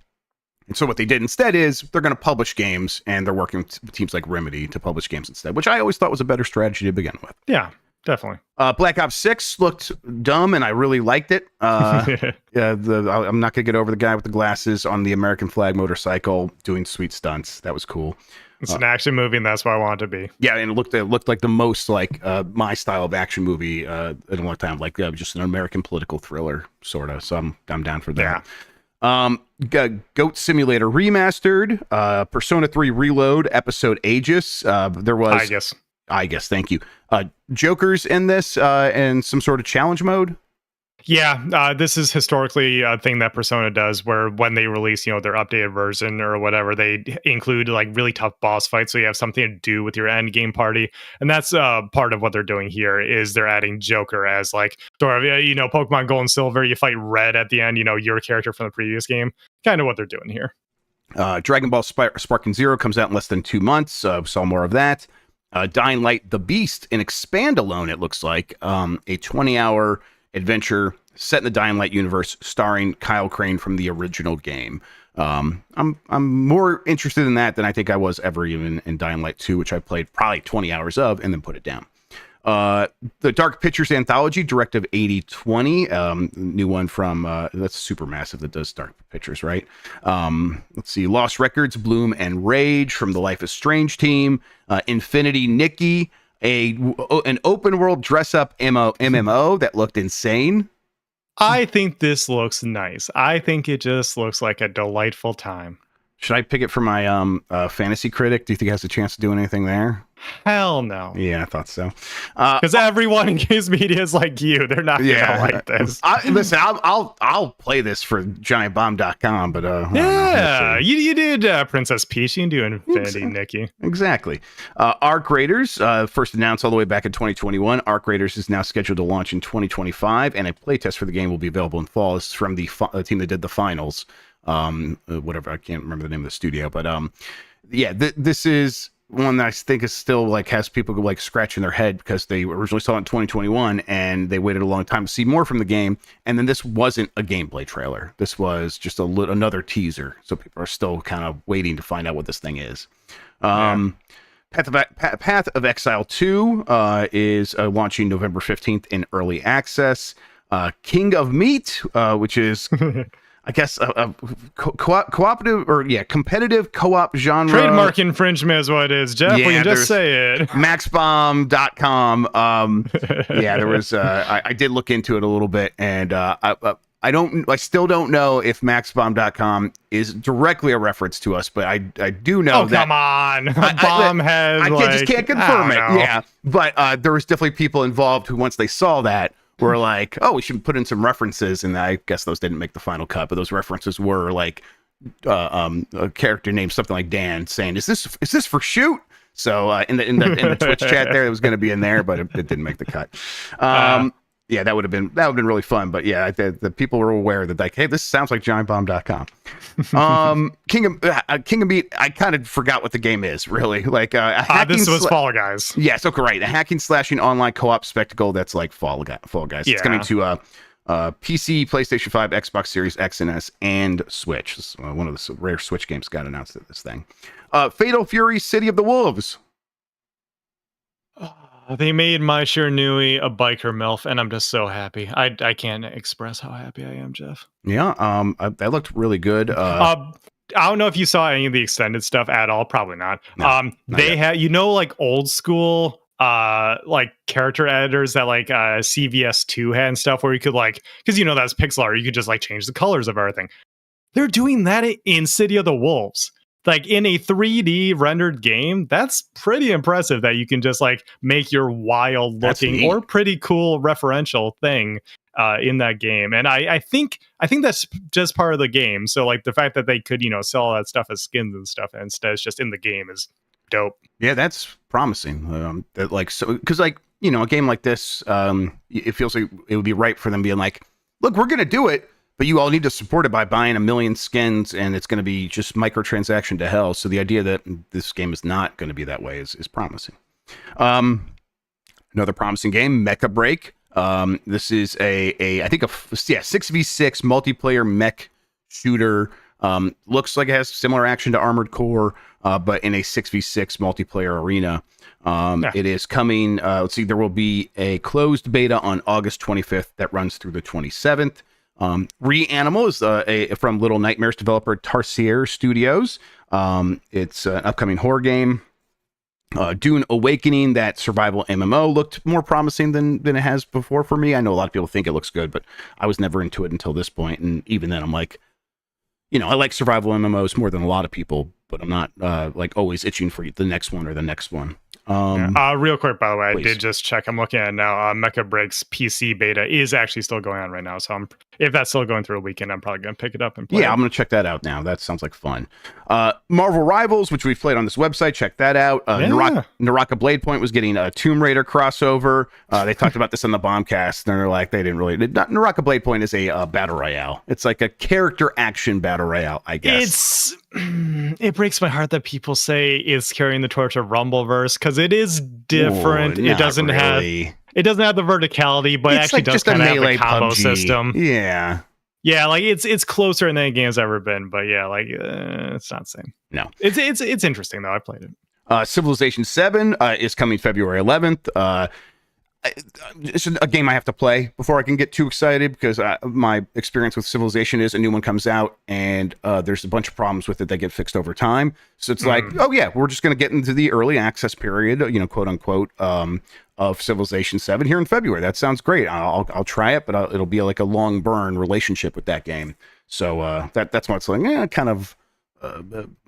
so what they did instead is they're going to publish games, and they're working with teams like Remedy to publish games instead, which I always thought was a better strategy to begin with. Yeah. Definitely. Black Ops 6 looked dumb, and I really liked it. I'm not going to get over the guy with the glasses on the American flag motorcycle doing sweet stunts. That was cool. It's an action movie, and that's what I want it to be. Yeah, and it looked like the most like my style of action movie in a long time, like just an American political thriller, sort of. So I'm down for that. Yeah. Goat Simulator Remastered, Persona 3 Reload, Episode Aegis. There was... I guess, thank you. Joker's in this in some sort of challenge mode. Yeah, this is historically a thing that Persona does, where when they release, their updated version or whatever, they include like really tough boss fights, so you have something to do with your end game party. And that's part of what they're doing here, is they're adding Joker as like sort of, Pokemon Gold and Silver, you fight Red at the end, your character from the previous game. Kind of what they're doing here. Dragon Ball Sparking Zero comes out in less than 2 months. Saw more of that. Dying Light: The Beast, an expand-alone, it looks like, a 20-hour adventure set in the Dying Light universe, starring Kyle Crane from the original game. I'm more interested in that than I think I was ever even in Dying Light 2, which I played probably 20 hours of and then put it down. The Dark Pictures Anthology, Directive 8020, new one from, that's Supermassive that does Dark Pictures, right? Let's see, Lost Records, Bloom and Rage from the Life is Strange team, Infinity Nikki, an open world dress up MMO that looked insane. I think this looks nice. I think it just looks like a delightful time. Should I pick it for my fantasy critic? Do you think it has a chance to do anything there? Hell no. Yeah, I thought so. Because everyone in games media is like you. They're not gonna like this. Listen, I'll play this for giantbomb.com, but yeah, you did Princess Peach. You can do Infinity Nikki. Exactly. Arc Raiders, first announced all the way back in 2021. Arc Raiders is now scheduled to launch in 2025, and a playtest for the game will be available in fall. This is from the team that did the finals. Whatever, I can't remember the name of the studio, but this is one that I think is still like has people like scratching their head because they originally saw it in 2021 and they waited a long time to see more from the game, and then this wasn't a gameplay trailer. This was just another teaser, so people are still kind of waiting to find out what this thing is. Path of Exile 2 is launching November 15th in early access. King of Meat, which is I guess a cooperative or competitive co-op genre. Trademark infringement is what it is, Jeff. We can just say it. Maxbomb.com. There was I did look into it a little bit, and I still don't know if Maxbomb.com is directly a reference to us, but I do know that. Come on. I just can't confirm it. Yeah. But there was definitely people involved who, once they saw that, were like, oh, we should put in some references, and I guess those didn't make the final cut, but those references were like a character named something like Dan saying, "Is this for shoot?" So in the Twitch chat there, it was going to be in there, but it didn't make the cut. That would have been really fun. But yeah, the people were aware that like, hey, this sounds like giantbomb.com. King of Meat, I kind of forgot what the game is really. Like this was Fall Guys. Yes, okay, right. A hacking slashing online co-op spectacle that's like Fall Guys. Yeah. It's coming to PC, PlayStation 5, Xbox Series X and S, and Switch. This is one of the rare Switch games got announced at this thing. Fatal Fury: City of the Wolves. They made Mai Shiranui a biker MILF, and I'm just so happy. I can't express how happy I am, Jeff. Yeah, that looked really good. I don't know if you saw any of the extended stuff at all. Probably not. No, they had, like old school, like character editors that like CVS2 had and stuff, where you could like, because that's pixel art, you could just like change the colors of everything. They're doing that in City of the Wolves. Like in a 3D rendered game, that's pretty impressive that you can just like make your wild looking or pretty cool referential thing in that game. And I think that's just part of the game. So like the fact that they could, sell all that stuff as skins and stuff, and instead it's just in the game is dope. Yeah, that's promising. That like, so because like, a game like this, it feels like it would be right for them being like, look, we're gonna do it, but you all need to support it by buying 1 million skins, and it's going to be just microtransaction to hell. So the idea that this game is not going to be that way is promising. Another promising game, Mecha Break. This is I think a 6v6 multiplayer mech shooter. Looks like it has similar action to Armored Core, but in a 6v6 multiplayer arena. It is coming. Let's see, there will be a closed beta on August 25th that runs through the 27th. Reanimal is from Little Nightmares developer Tarsier Studios. It's an upcoming horror game. Dune Awakening, that survival MMO, looked more promising than it has before for me. I know a lot of people think it looks good, but I was never into it until this point. And even then, I'm like, I like survival MMOs more than a lot of people, but I'm not like always itching for the next one or the next one. Real quick, by the way, please. I did just check. I'm looking at it now. Mecha Break's PC beta is actually still going on right now. So if that's still going through a weekend, I'm probably going to pick it up and play. Yeah, I'm going to check that out now. That sounds like fun. Marvel Rivals, which we've played on this website, check that out. Naraka Blade Point was getting a Tomb Raider crossover. They talked about this on the Bombcast, and they're like, they didn't really. Naraka Blade Point is a battle royale. It's like a character action battle royale, I guess. It breaks my heart that people say it's carrying the torch of Rumbleverse, because it is different. Ooh, it doesn't have the verticality, but it actually does kind of have a combo system. Yeah, like it's closer than any game's ever been, but yeah, like it's not the same. No, it's interesting though. I played it. Civilization 7 is coming February 11th. it's a game I have to play before I can get too excited, because my experience with Civilization is a new one comes out and there's a bunch of problems with it that get fixed over time. So it's like, oh yeah, we're just going to get into the early access period, quote unquote, of Civilization 7 here in February. That sounds great. I'll try it, but it'll be like a long burn relationship with that game. So that's why it's like, kind of.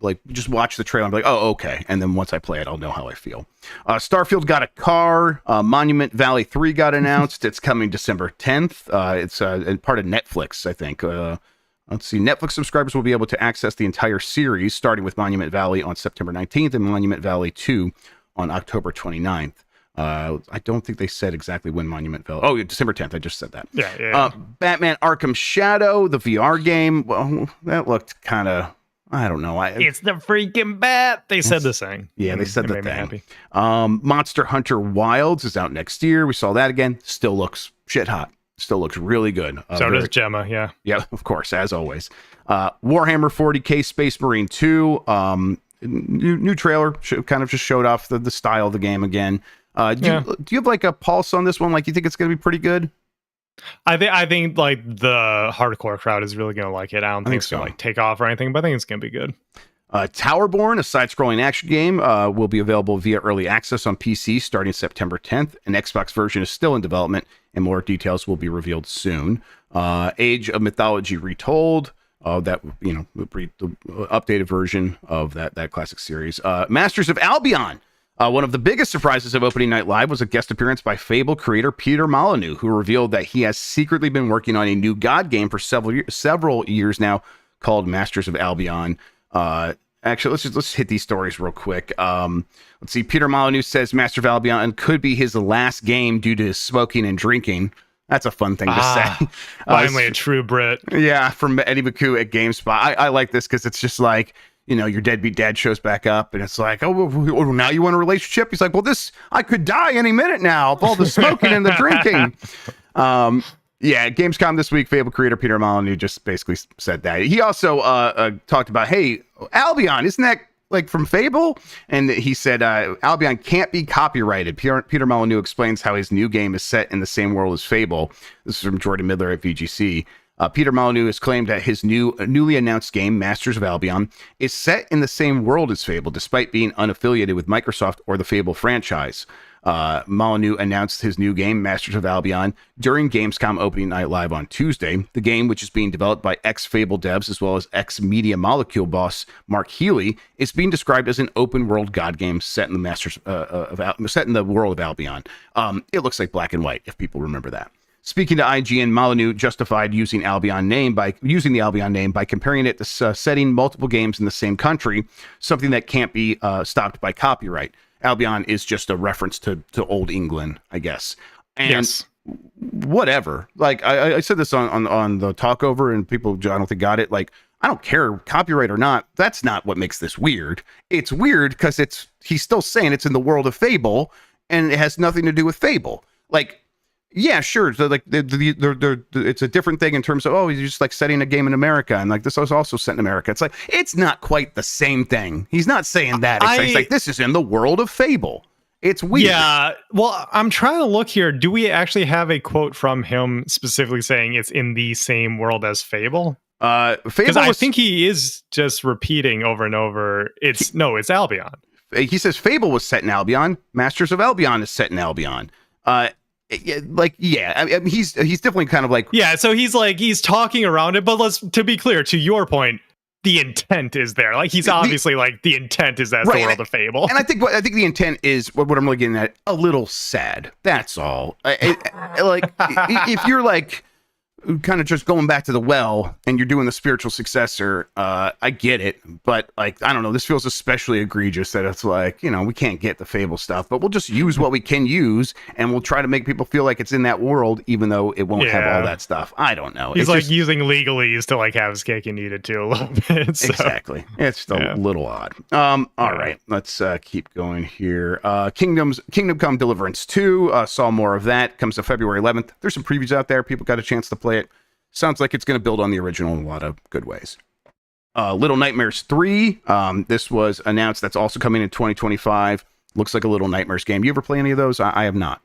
Like just watch the trailer and be like, oh, okay. And then once I play it, I'll know how I feel. Starfield got a car. Monument Valley 3 got announced. It's coming December 10th. It's part of Netflix, I think. Let's see. Netflix subscribers will be able to access the entire series, starting with Monument Valley on September 19th and Monument Valley 2 on October 29th. I don't think they said exactly when Monument Valley. Oh, December 10th. I just said that. Yeah. Batman Arkham Shadow, the VR game. Well, that looked kind of... I don't know. It's the freaking bat. They said the thing. Yeah, they said the thing. Monster Hunter Wilds is out next year. We saw that again. Still looks shit hot. Still looks really good. So does Gemma, yeah. Yeah, of course, as always. Warhammer 40K Space Marine 2. New trailer. Kind of just showed off the style of the game again. Do you have like a pulse on this one? Like, you think it's going to be pretty good? I think like the hardcore crowd is really gonna like it. I don't think it's gonna like take off or anything, but I think it's gonna be good. Towerborn, a side-scrolling action game, will be available via early access on PC starting September 10th. An Xbox version is still in development, and more details will be revealed soon. Age of Mythology Retold, the updated version of that classic series. Masters of Albion. One of the biggest surprises of Opening Night Live was a guest appearance by Fable creator Peter Molyneux, who revealed that he has secretly been working on a new God game for several years now called Masters of Albion. Actually, let's hit these stories real quick. Let's see. Peter Molyneux says Master of Albion could be his last game due to his smoking and drinking. That's a fun thing to say. Finally, a true Brit. Yeah, from Eddie McCoo at GameSpot. I like this because it's just like, your deadbeat dad shows back up and it's like, oh, now you want a relationship? He's like, well, I could die any minute now of all the smoking and the drinking. Yeah, Gamescom this week, Fable creator Peter Molyneux just basically said that. He also talked about, hey, Albion, isn't that like from Fable? And he said Albion can't be copyrighted. Peter Molyneux explains how his new game is set in the same world as Fable. This is from Jordan Midler at VGC. Peter Molyneux has claimed that his newly announced game, Masters of Albion, is set in the same world as Fable, despite being unaffiliated with Microsoft or the Fable franchise. Molyneux announced his new game, Masters of Albion, during Gamescom Opening Night Live on Tuesday. The game, which is being developed by ex-Fable devs as well as ex-Media Molecule boss Mark Healy, is being described as an open-world God game set in the set in the world of Albion. It looks like black and white, if people remember that. Speaking to IGN, Molyneux justified using the Albion name by comparing it to setting multiple games in the same country, something that can't be stopped by copyright. Albion is just a reference to Old England, I guess. And yes. Whatever. Like I said this on the talkover, and people I don't think got it. Like, I don't care, copyright or not. That's not what makes this weird. It's weird because he's still saying it's in the world of Fable, and it has nothing to do with Fable. Like, yeah, sure. So like it's a different thing in terms of, he's just like setting a game in America, and like this was also set in America. It's like, it's not quite the same thing. He's not saying that. He's like, this is in the world of Fable. It's weird. Yeah. Well, I'm trying to look here. Do we actually have a quote from him specifically saying it's in the same world as Fable? Because I think he is just repeating over and over. It's Albion. He says Fable was set in Albion. Masters of Albion is set in Albion. He's definitely kind of like, so he's talking around it, but to be clear, to your point, the intent is there. Like, he's obviously the intent is that's right, the world of Fable. And I think the intent is what I'm really getting at, a little sad. That's all. If you're like kind of just going back to the well and you're doing the spiritual successor, I get it, but like, I don't know, this feels especially egregious that it's like, we can't get the Fable stuff, but we'll just use what we can use, and we'll try to make people feel like it's in that world, even though it won't have all that stuff. I don't know. He's like using legalese to like have his cake and eat it too a little bit. So. Exactly. It's still a little odd. All right, let's keep going here. Kingdom Come Deliverance 2, saw more of that, comes to February 11th. There's some previews out there. People got a chance to play it. Sounds like it's going to build on the original in a lot of good ways. Little Nightmares 3. This was announced. That's also coming in 2025. Looks like a Little Nightmares game. You ever play any of those? I have not.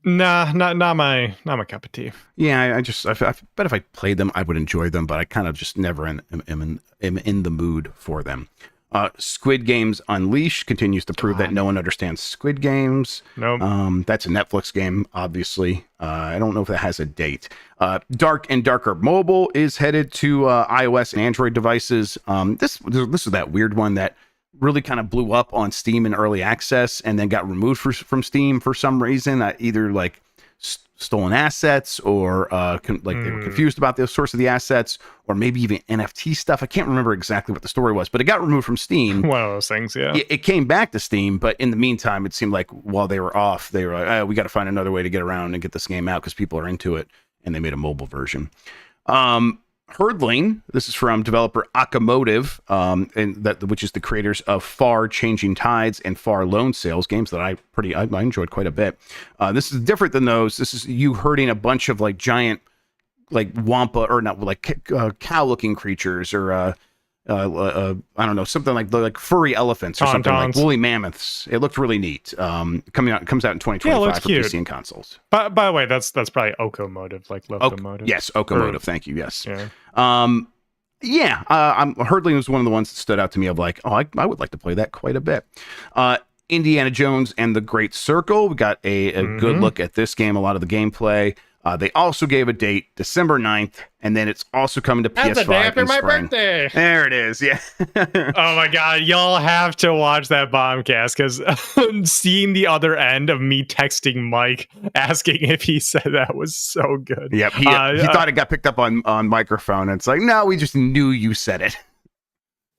Nah, not my cup of tea. Yeah, I bet if I played them, I would enjoy them, but I kind of just never am in the mood for them. Squid Games Unleashed continues to prove that no one understands Squid Games. Nope. That's a Netflix game, obviously. I don't know if that has a date. Dark and Darker Mobile is headed to iOS and Android devices. This is that weird one that really kind of blew up on Steam in early access and then got removed from Steam for some reason. Either like stolen assets or they were confused about the source of the assets, or maybe even NFT stuff. I can't remember exactly what the story was, but it got removed from Steam. One of those things, yeah. It came back to Steam, but in the meantime, it seemed like while they were off, they were like, oh, we got to find another way to get around and get this game out because people are into it, and they made a mobile version. Herdling, this is from developer Akamotive, which is the creators of Far Changing Tides and Far Loan Sales, games that I enjoyed quite a bit. This is different than those. This is you herding a bunch of like giant, like wampa or not like cow-looking creatures or I don't know, something like furry elephants or something like woolly mammoths. It looked really neat. It comes out in 2025 for cute. PC and consoles. By the way, that's probably Okomotive, like locomotive. Yes, Okomotive. Thank you. Yes. Yeah. Herdling was one of the ones that stood out to me of like, oh, I would like to play that quite a bit. Indiana Jones and the Great Circle. We got a good look at this game, a lot of the gameplay. They also gave a date, December 9th, and then it's also coming to PS5. That's the day after my spring. birthday. There it is, yeah. Oh my god, y'all have to watch that bombcast, because seeing the other end of me texting Mike asking if he said that was so good. Yep, he thought it got picked up on microphone, and it's like, no, we just knew you said it.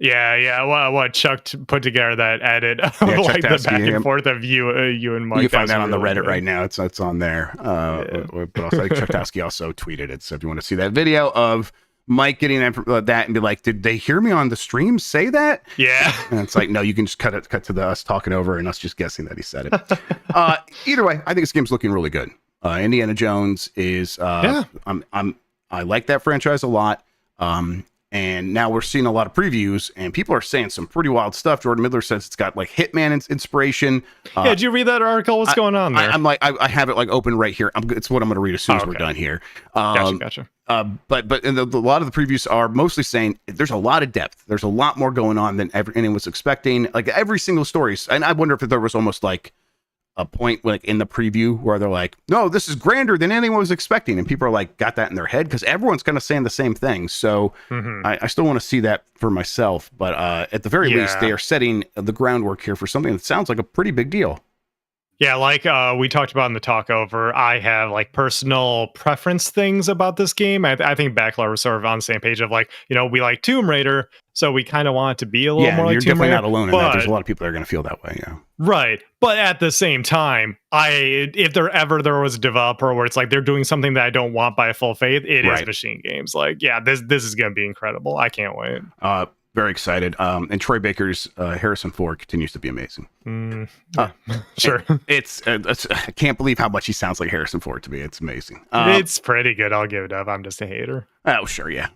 Yeah. What Chuck put together that edit of like the back and forth of you and Mike. You can find that on the Reddit right now. It's on there. But also, Chuck also tweeted it. So if you want to see that video of Mike getting that and be like, did they hear me on the stream say that? Yeah. And it's like, no, you can just cut to us talking over and us just guessing that he said it. Either way, I think this game's looking really good. Indiana Jones is I like that franchise a lot. And now we're seeing a lot of previews, and people are saying some pretty wild stuff. Jordan Midler says it's got like Hitman inspiration. Yeah, did you read that article? What's going on there? I'm like, I have it like open right here. It's what I'm going to read as soon as we're done here. Gotcha. But a lot of the previews are mostly saying there's a lot of depth. There's a lot more going on than anyone was expecting. Like every single story, and I wonder if there was almost like a point like in the preview where they're like, no, this is grander than anyone was expecting, and people are like got that in their head because everyone's kind of saying the same thing. So I still want to see that for myself, but at the very least they are setting the groundwork here for something that sounds like a pretty big deal. Yeah, like we talked about in the talk over, I have like personal preference things about this game. I think Backlar was sort of on the same page of like, we like Tomb Raider, so we kind of want it to be a little more like you're Tomb definitely Raider, not alone in that. There's a lot of people that are going to feel that way. Yeah. Right. But at the same time, if there was a developer where it's like they're doing something that I don't want by full faith, it is Machine Games. Like, yeah, this is going to be incredible. I can't wait. Very excited. And Troy Baker's Harrison Ford continues to be amazing. Sure. It's I can't believe how much he sounds like Harrison Ford to me. It's amazing. It's pretty good. I'll give it up. I'm just a hater. Oh, sure. Yeah.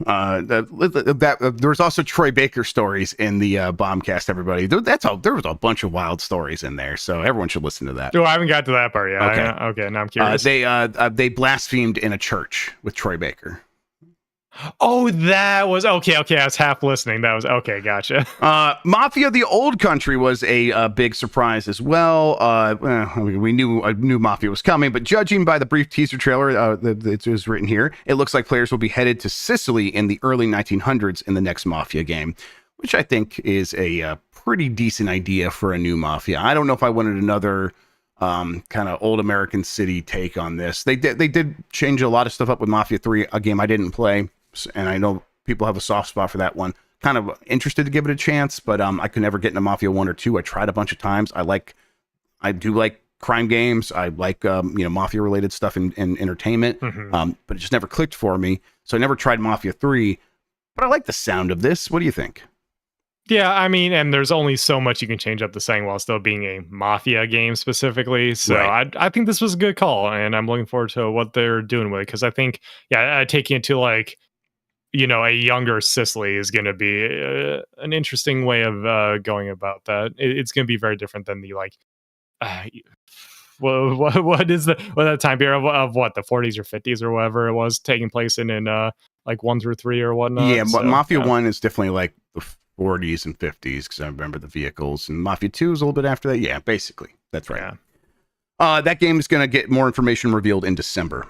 There was also Troy Baker stories in the Bombcast, everybody. There was a bunch of wild stories in there. So everyone should listen to that. Oh, I haven't got to that part yet. Okay. Now I'm curious. They blasphemed in a church with Troy Baker. Oh, that was okay. I was half listening. That was okay. Gotcha. Mafia: The Old Country was a big surprise as well. We knew Mafia was coming, but judging by the brief teaser trailer that was written here, it looks like players will be headed to Sicily in the early 1900s in the next Mafia game, which I think is a pretty decent idea for a new Mafia. I don't know if I wanted another kind of old American city take on this. They did change a lot of stuff up with Mafia 3, a game I didn't play. And I know people have a soft spot for that one. Kind of interested to give it a chance, but I could never get into Mafia 1 or 2. I tried a bunch of times. I do like crime games. I like Mafia related stuff in entertainment, but it just never clicked for me. So I never tried Mafia 3, but I like the sound of this. What do you think? Yeah, I mean, and there's only so much you can change up the setting while still being a Mafia game specifically. So I think this was a good call, and I'm looking forward to what they're doing with it, because I think, taking it to like, a younger Sicily is going to be an interesting way of going about that. It's going to be very different than the like what is that time period of what, the 40s or 50s or whatever it was, taking place in like 1 through 3 or whatnot. Yeah, but Mafia 1 is definitely like the 40s and 50s because I remember the vehicles, and Mafia 2 is a little bit after that. Yeah, basically, that's right. That game is going to get more information revealed in December.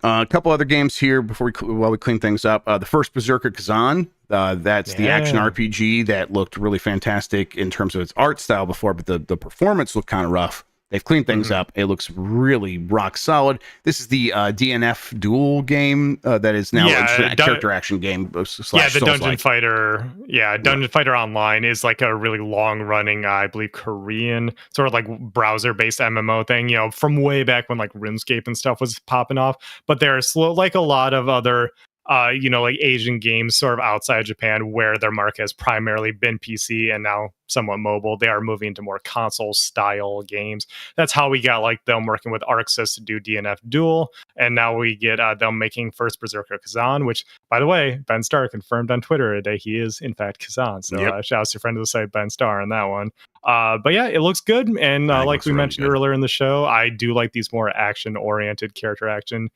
A couple other games here while we clean things up. The first Berserker Kazan. That's the action RPG that looked really fantastic in terms of its art style before, but the performance looked kind of rough. They've cleaned things up. It looks really rock solid. This is the DNF duel game that is now a character action game. The Dungeon Fighter. Yeah, Dungeon Fighter Online is like a really long running, I believe, Korean sort of like browser based MMO thing. From way back when like RuneScape and stuff was popping off. But they're slow, like a lot of other like Asian games sort of outside Japan where their market has primarily been PC and now somewhat mobile. They are moving into more console style games. That's how we got like them working with ArcSys to do DNF Duel. And now we get them making first Berserker Kazan, which, by the way, Ben Starr confirmed on Twitter today he is in fact Kazan. So shout out to friend of the site, Ben Starr, on that one. But yeah, it looks good. And like we mentioned earlier in the show, I do like these more action oriented character action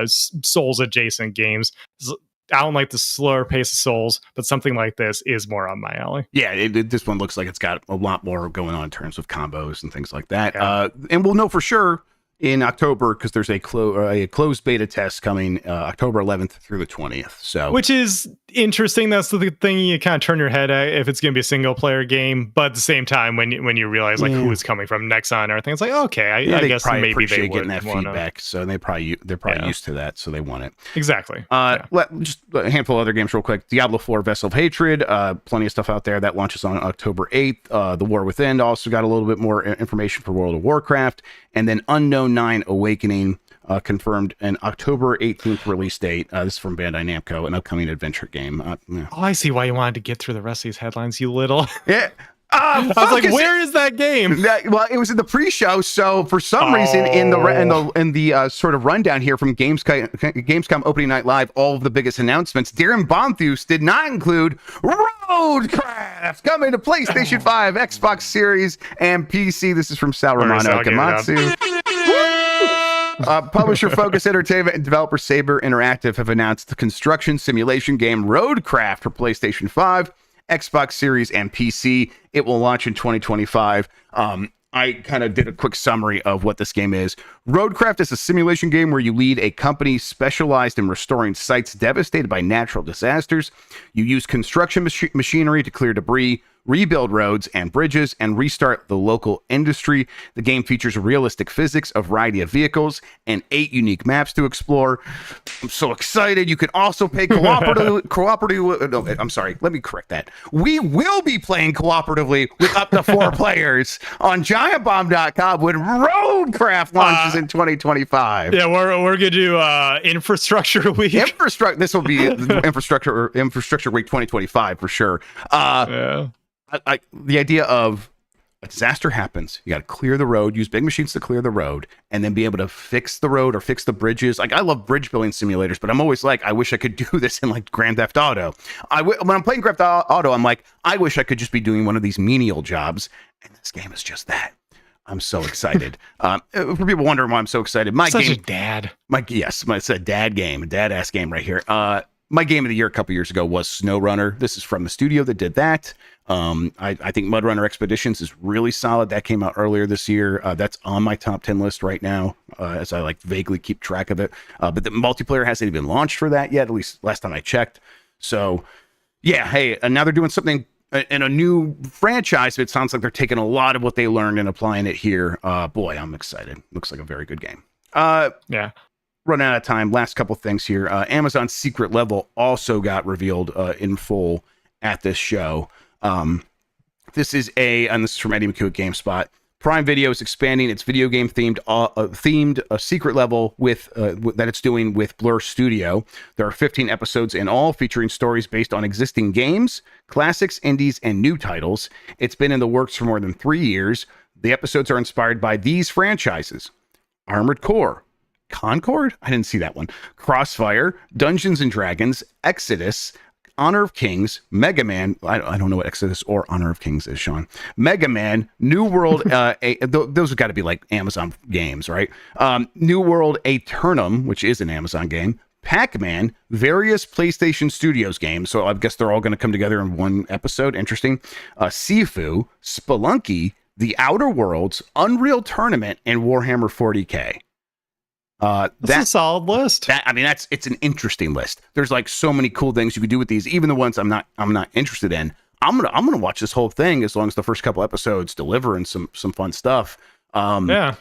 Souls adjacent games. I don't like the slower pace of Souls, but something like this is more on my alley. Yeah, this one looks like it's got a lot more going on in terms of combos and things like that. And we'll know for sure in October because there's a closed beta test coming October 11th through the 20th. So, which is interesting. That's the thing you kind of turn your head at if it's going to be a single player game. But at the same time, when you realize like who is coming from Nexon and everything, it's like okay, I guess maybe they would getting that feedback. So they're probably used to that, so they want it exactly. Just a handful of other games real quick. Diablo 4: Vessel of Hatred. Plenty of stuff out there that launches on October 8th. The War Within also got a little bit more information for World of Warcraft, and then Unknown 9 Awakening. Confirmed an October 18th release date. This is from Bandai Namco, an upcoming adventure game. I see why you wanted to get through the rest of these headlines, you little. Yeah. I was like, where is that game? Well, it was in the pre-show, so for some reason, in the sort of rundown here from Gamescom Opening Night Live, all of the biggest announcements, Darren Bonthus did not include RoadCraft coming to PlayStation 5, Xbox Series, and PC. This is from Sal Romano Okamatsu. Publisher Focus Entertainment and developer Saber Interactive have announced the construction simulation game RoadCraft for PlayStation 5, Xbox Series, and PC. It will launch in 2025. I kind of did a quick summary of what this game is. RoadCraft is a simulation game where you lead a company specialized in restoring sites devastated by natural disasters. You use construction machinery to clear debris, rebuild roads and bridges, and restart the local industry. The game features realistic physics, a variety of vehicles, and 8 unique maps to explore. I'm so excited. You can also play cooperatively. No, I'm sorry. Let me correct that. We will be playing cooperatively with up to 4 players on GiantBomb.com when RoadCraft launches in 2025. Yeah, we're gonna do Infrastructure Week. This will be Infrastructure Week 2025 for sure. The idea of a disaster happens, you got to clear the road, use big machines to clear the road, and then be able to fix the road or fix the bridges. Like, I love bridge building simulators, but I'm always like, I wish I could do this in like Grand Theft Auto. When I'm playing Grand Theft Auto, I'm like, I wish I could just be doing one of these menial jobs, and this game is just that. I'm so excited. For people wondering why I'm so excited, Such a dad. It's a dad game, a dad-ass game right here. My game of the year a couple years ago was SnowRunner. This is from the studio that did that. I think MudRunner Expeditions is really solid. That came out earlier this year. That's on my top 10 list right now, as I like vaguely keep track of it. But the multiplayer hasn't even launched for that yet, at least last time I checked. So yeah, hey, now they're doing something in a new franchise. It sounds like they're taking a lot of what they learned and applying it here. Boy, I'm excited. Looks like a very good game. Yeah. Run out of time. Last couple things here. Amazon's Secret Level also got revealed in full at this show. This is and this is from Eddie McHugh at GameSpot. Prime Video is expanding its video game themed Secret Level that it's doing with Blur Studio. There are 15 episodes in all, featuring stories based on existing games, classics, indies, and new titles. It's been in the works for more than 3 years. The episodes are inspired by these franchises: Armored Core, Concord? I didn't see that one. Crossfire, Dungeons and Dragons, Exodus, Honor of Kings, Mega Man. I don't know what Exodus or Honor of Kings is, Sean. Mega Man, New World. Those have got to be like Amazon games, right? New World Aeternum, which is an Amazon game. Pac-Man, various PlayStation Studios games. So I guess they're all going to come together in one episode. Interesting. Sifu, Spelunky, The Outer Worlds, Unreal Tournament, and Warhammer 40K. That's a solid list. It's an interesting list. There's like so many cool things you could do with these, even the ones I'm not interested in. I'm gonna watch this whole thing as long as the first couple episodes deliver and some fun stuff. The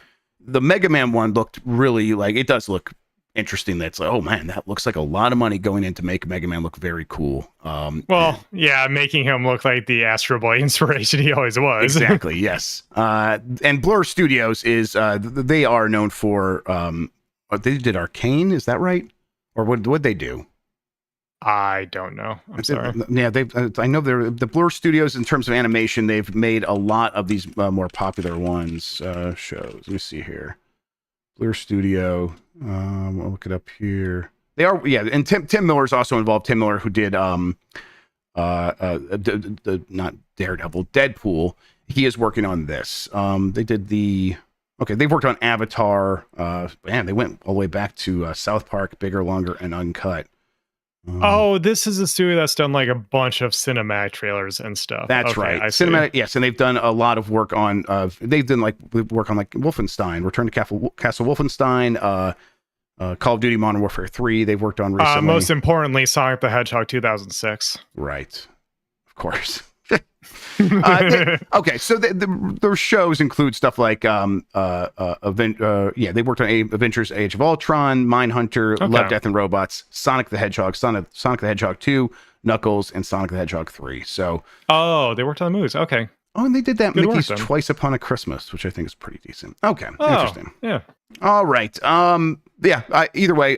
Mega Man one looked really like, it does look interesting. That's like, oh man, that looks like a lot of money going in to make Mega Man look very cool. Making him look like the Astro Boy inspiration he always was. Exactly. Yes. And Blur Studios is they are known for they did Arcane, is that right? Or what they do? I don't know. I'm sorry. Yeah, I know they're the Blur Studios in terms of animation. They've made a lot of these more popular ones. Shows. Let me see here. Blur Studio. I'll look it up here. They are, yeah, and Tim Miller's also involved. Tim Miller, who did not Daredevil, Deadpool. He is working on this. They did they've worked on Avatar. Man, they went all the way back to South Park, Bigger, Longer, and Uncut. This is a studio that's done like a bunch of cinematic trailers and stuff. That's right. Cinematic, yes, and they've done a lot of work on. They've done work on like Wolfenstein, Return to Castle Wolfenstein, Call of Duty Modern Warfare 3. They've worked on recently. Most importantly, Sonic the Hedgehog 2006. Right, of course. Okay, so their shows include stuff like they worked on Avengers: Age of Ultron, Mindhunter, Love, Death, and Robots, Sonic the Hedgehog, Sonic the Hedgehog 2, Knuckles, and Sonic the Hedgehog 3. So they worked on the movies. Okay. Oh, and they did that Good Mickey's work, Twice Upon a Christmas, which I think is pretty decent. Okay, interesting. Yeah. All right. Either way,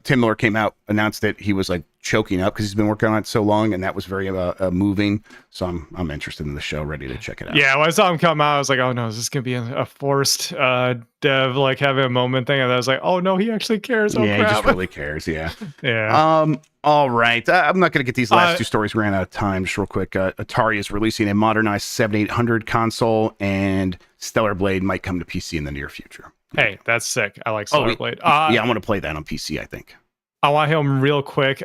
Tim Miller came out, announced that he was like choking up because he's been working on it so long, and that was very moving. So I'm interested in the show, ready to check it out. Yeah, when I saw him come out, I was like, oh no, is this gonna be a forced dev like having a moment thing? And I was like, oh no, he actually cares. Oh, yeah, crap. He just really cares. Yeah. Yeah. All right. I'm not going to get these last two stories. We ran out of time. Just real quick. Atari is releasing a modernized 7800 console, and Stellar Blade might come to PC in the near future. Hey, that's sick. I like Stellar Blade. Yeah, I want to play that on PC, I think. I want him real quick.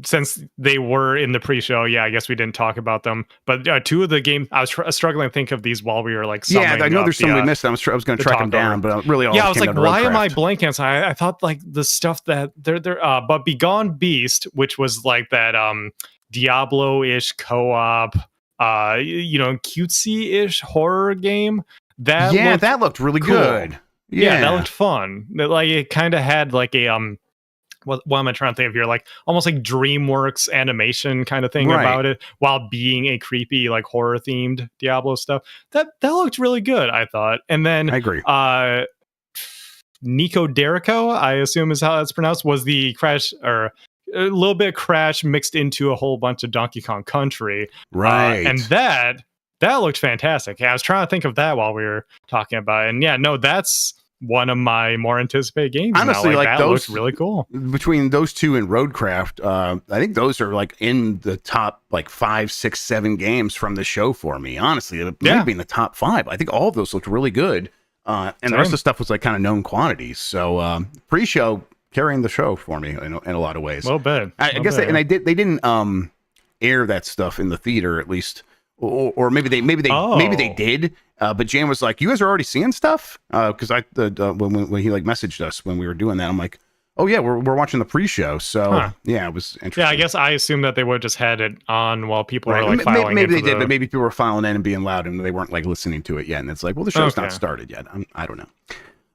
Since they were in the pre-show, I guess we didn't talk about them. But two of the games, I was struggling to think of these while we were like. Yeah, I know there's some we missed. I was going to track them down, but really, I was like, why am I blanking? So I thought like the stuff that they're but Begone Beast, which was like that Diablo-ish co-op, cutesy-ish horror game. That looked really cool. Good. Yeah, that looked fun. Like it kind of had like a what am I trying to think of here? Like almost like DreamWorks animation kind of thing about it, while being a creepy like horror themed Diablo stuff. That looked really good, I thought. And then I agree. Nico Derico, I assume is how that's pronounced, was the Crash or a little bit Crash mixed into a whole bunch of Donkey Kong Country, right? And that looked fantastic. I was trying to think of that while we were talking about it, and that's one of my more anticipated games. Honestly, now. like that those looked really cool. Between those two and RoadCraft, I think those are like in the top like 5, 6, 7 games from the show for me. Honestly, maybe in the top 5. I think all of those looked really good, and the rest of the stuff was like kind of known quantities. So pre-show carrying the show for me in a lot of ways. A little bit. I guess they didn't air that stuff in the theater, at least. Or maybe they did, but Jan was like, "You guys are already seeing stuff," because when he like messaged us when we were doing that, I'm like, "Oh yeah, we're watching the pre-show." So yeah, it was interesting. Yeah, I guess I assumed that they would just had it on while people were like filing. Maybe they did, but maybe people were filing in and being loud, and they weren't like listening to it yet. And it's like, well, the show's not started yet. I don't know.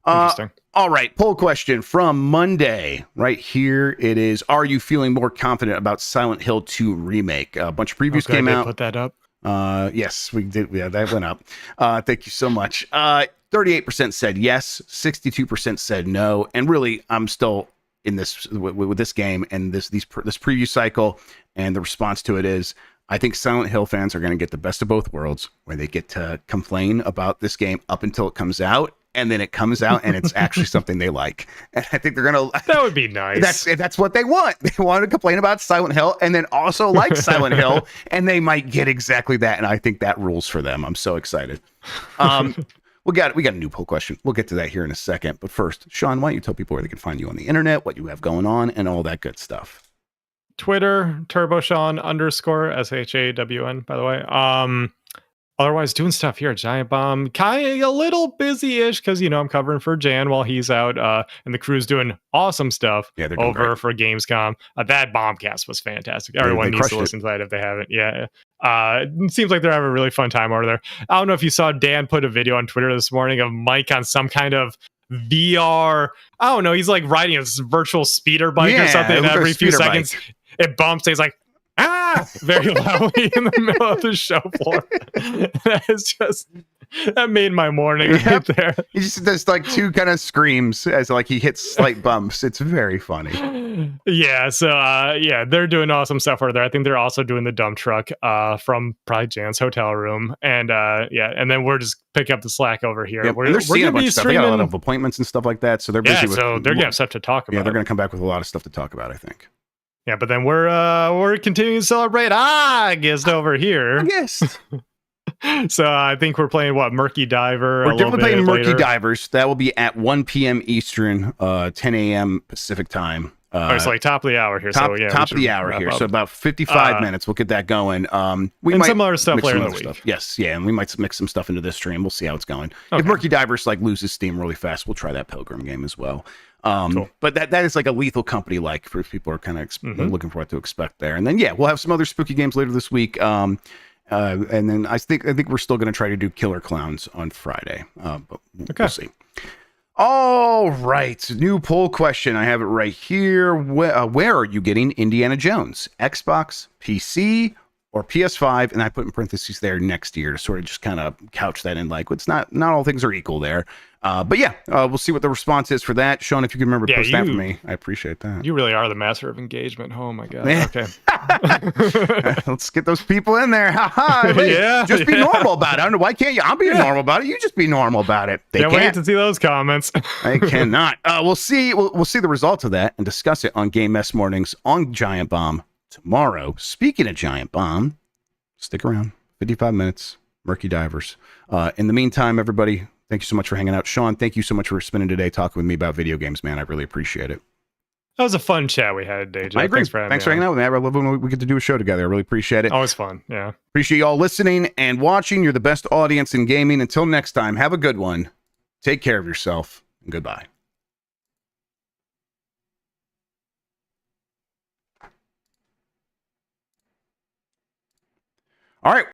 Interesting. All right, poll question from Monday. Right here it is. Are you feeling more confident about Silent Hill 2 remake? A bunch of previews came out. Put that up. Yes, we did. Yeah, that went up. Thank you so much. 38% said yes, 62% said no, and really, I'm still in this with this game and this preview cycle, and the response to it is, I think Silent Hill fans are going to get the best of both worlds, where they get to complain about this game up until it comes out, and then it comes out and it's actually something they like. And I think they're gonna. That would be nice. That's what they want. They want to complain about Silent Hill and then also like Silent Hill, and they might get exactly that. And I think that rules for them. I'm so excited. We got a new poll question. We'll get to that here in a second. But first, Sean, why don't you tell people where they can find you on the internet, what you have going on, and all that good stuff. Twitter, TurboShawn _SHAWN, by the way. Otherwise, doing stuff here at Giant Bomb. Kind of a little busy-ish because, I'm covering for Jan while he's out, and the crew's doing awesome stuff over for Gamescom. That Bombcast was fantastic. Everyone needs to listen to that if they haven't. Yeah. It seems like they're having a really fun time over there. I don't know if you saw Dan put a video on Twitter this morning of Mike on some kind of VR. I don't know. He's like riding a virtual speeder bike or something, and every few seconds it bumps. And he's like, very loudly in the middle of the show floor. That made my morning right there. He just does like two kind of screams as like he hits slight bumps. It's very funny. Yeah, so they're doing awesome stuff over there. I think they're also doing the dump truck from probably Jan's hotel room. And and then we're just picking up the slack over here. Yeah, they're seeing a bunch of stuff. They got a lot of appointments and stuff like that. So they're busy so they're gonna have stuff to talk about. Yeah, they're gonna come back with a lot of stuff to talk about, I think. Yeah, but then we're continuing to celebrate August over here. August. So I think we're playing Murky Diver. We're definitely playing Murky Divers. That will be at 1 p.m. Eastern, 10 a.m. Pacific time. It's like top of the hour here. Top of the hour here. So about 55 minutes. We'll get that going. We might some other stuff later in the week. Stuff. Yes, yeah, and we might mix some stuff into this stream. We'll see how it's going. Okay. If Murky Divers loses steam really fast, we'll try that Pilgrim game as well. Cool. But that is like a Lethal Company like for people are kind of looking for what to expect there. And then we'll have some other spooky games later this week. And then I think we're still going to try to do Killer Clowns on Friday. But we'll see. All right, new poll question. I have it right here. Where are you getting Indiana Jones? Xbox, PC, or PS5? And I put in parentheses there next year to sort of just kind of couch that in like it's not all things are equal there. But we'll see what the response is for that. Sean, if you can remember to post that for me, I appreciate that. You really are the master of engagement. Oh my god. Okay. Let's get those people in there. Just be normal about it. I don't know, why can't you? I'm being normal about it. You just be normal about it. They can't wait to see those comments. I cannot. We'll see. We'll see the results of that and discuss it on Game Mess Mornings on Giant Bomb tomorrow. Speaking of Giant Bomb, stick around. 55 minutes. Murky Divers. In the meantime, everybody, thank you so much for hanging out. Sean, thank you so much for spending today talking with me about video games, man. I really appreciate it. That was a fun chat we had today, Joe. I agree. Thanks for hanging out with me. I love when we get to do a show together. I really appreciate it. Always fun. Yeah. Appreciate you all listening and watching. You're the best audience in gaming. Until next time, have a good one. Take care of yourself, and goodbye. All right.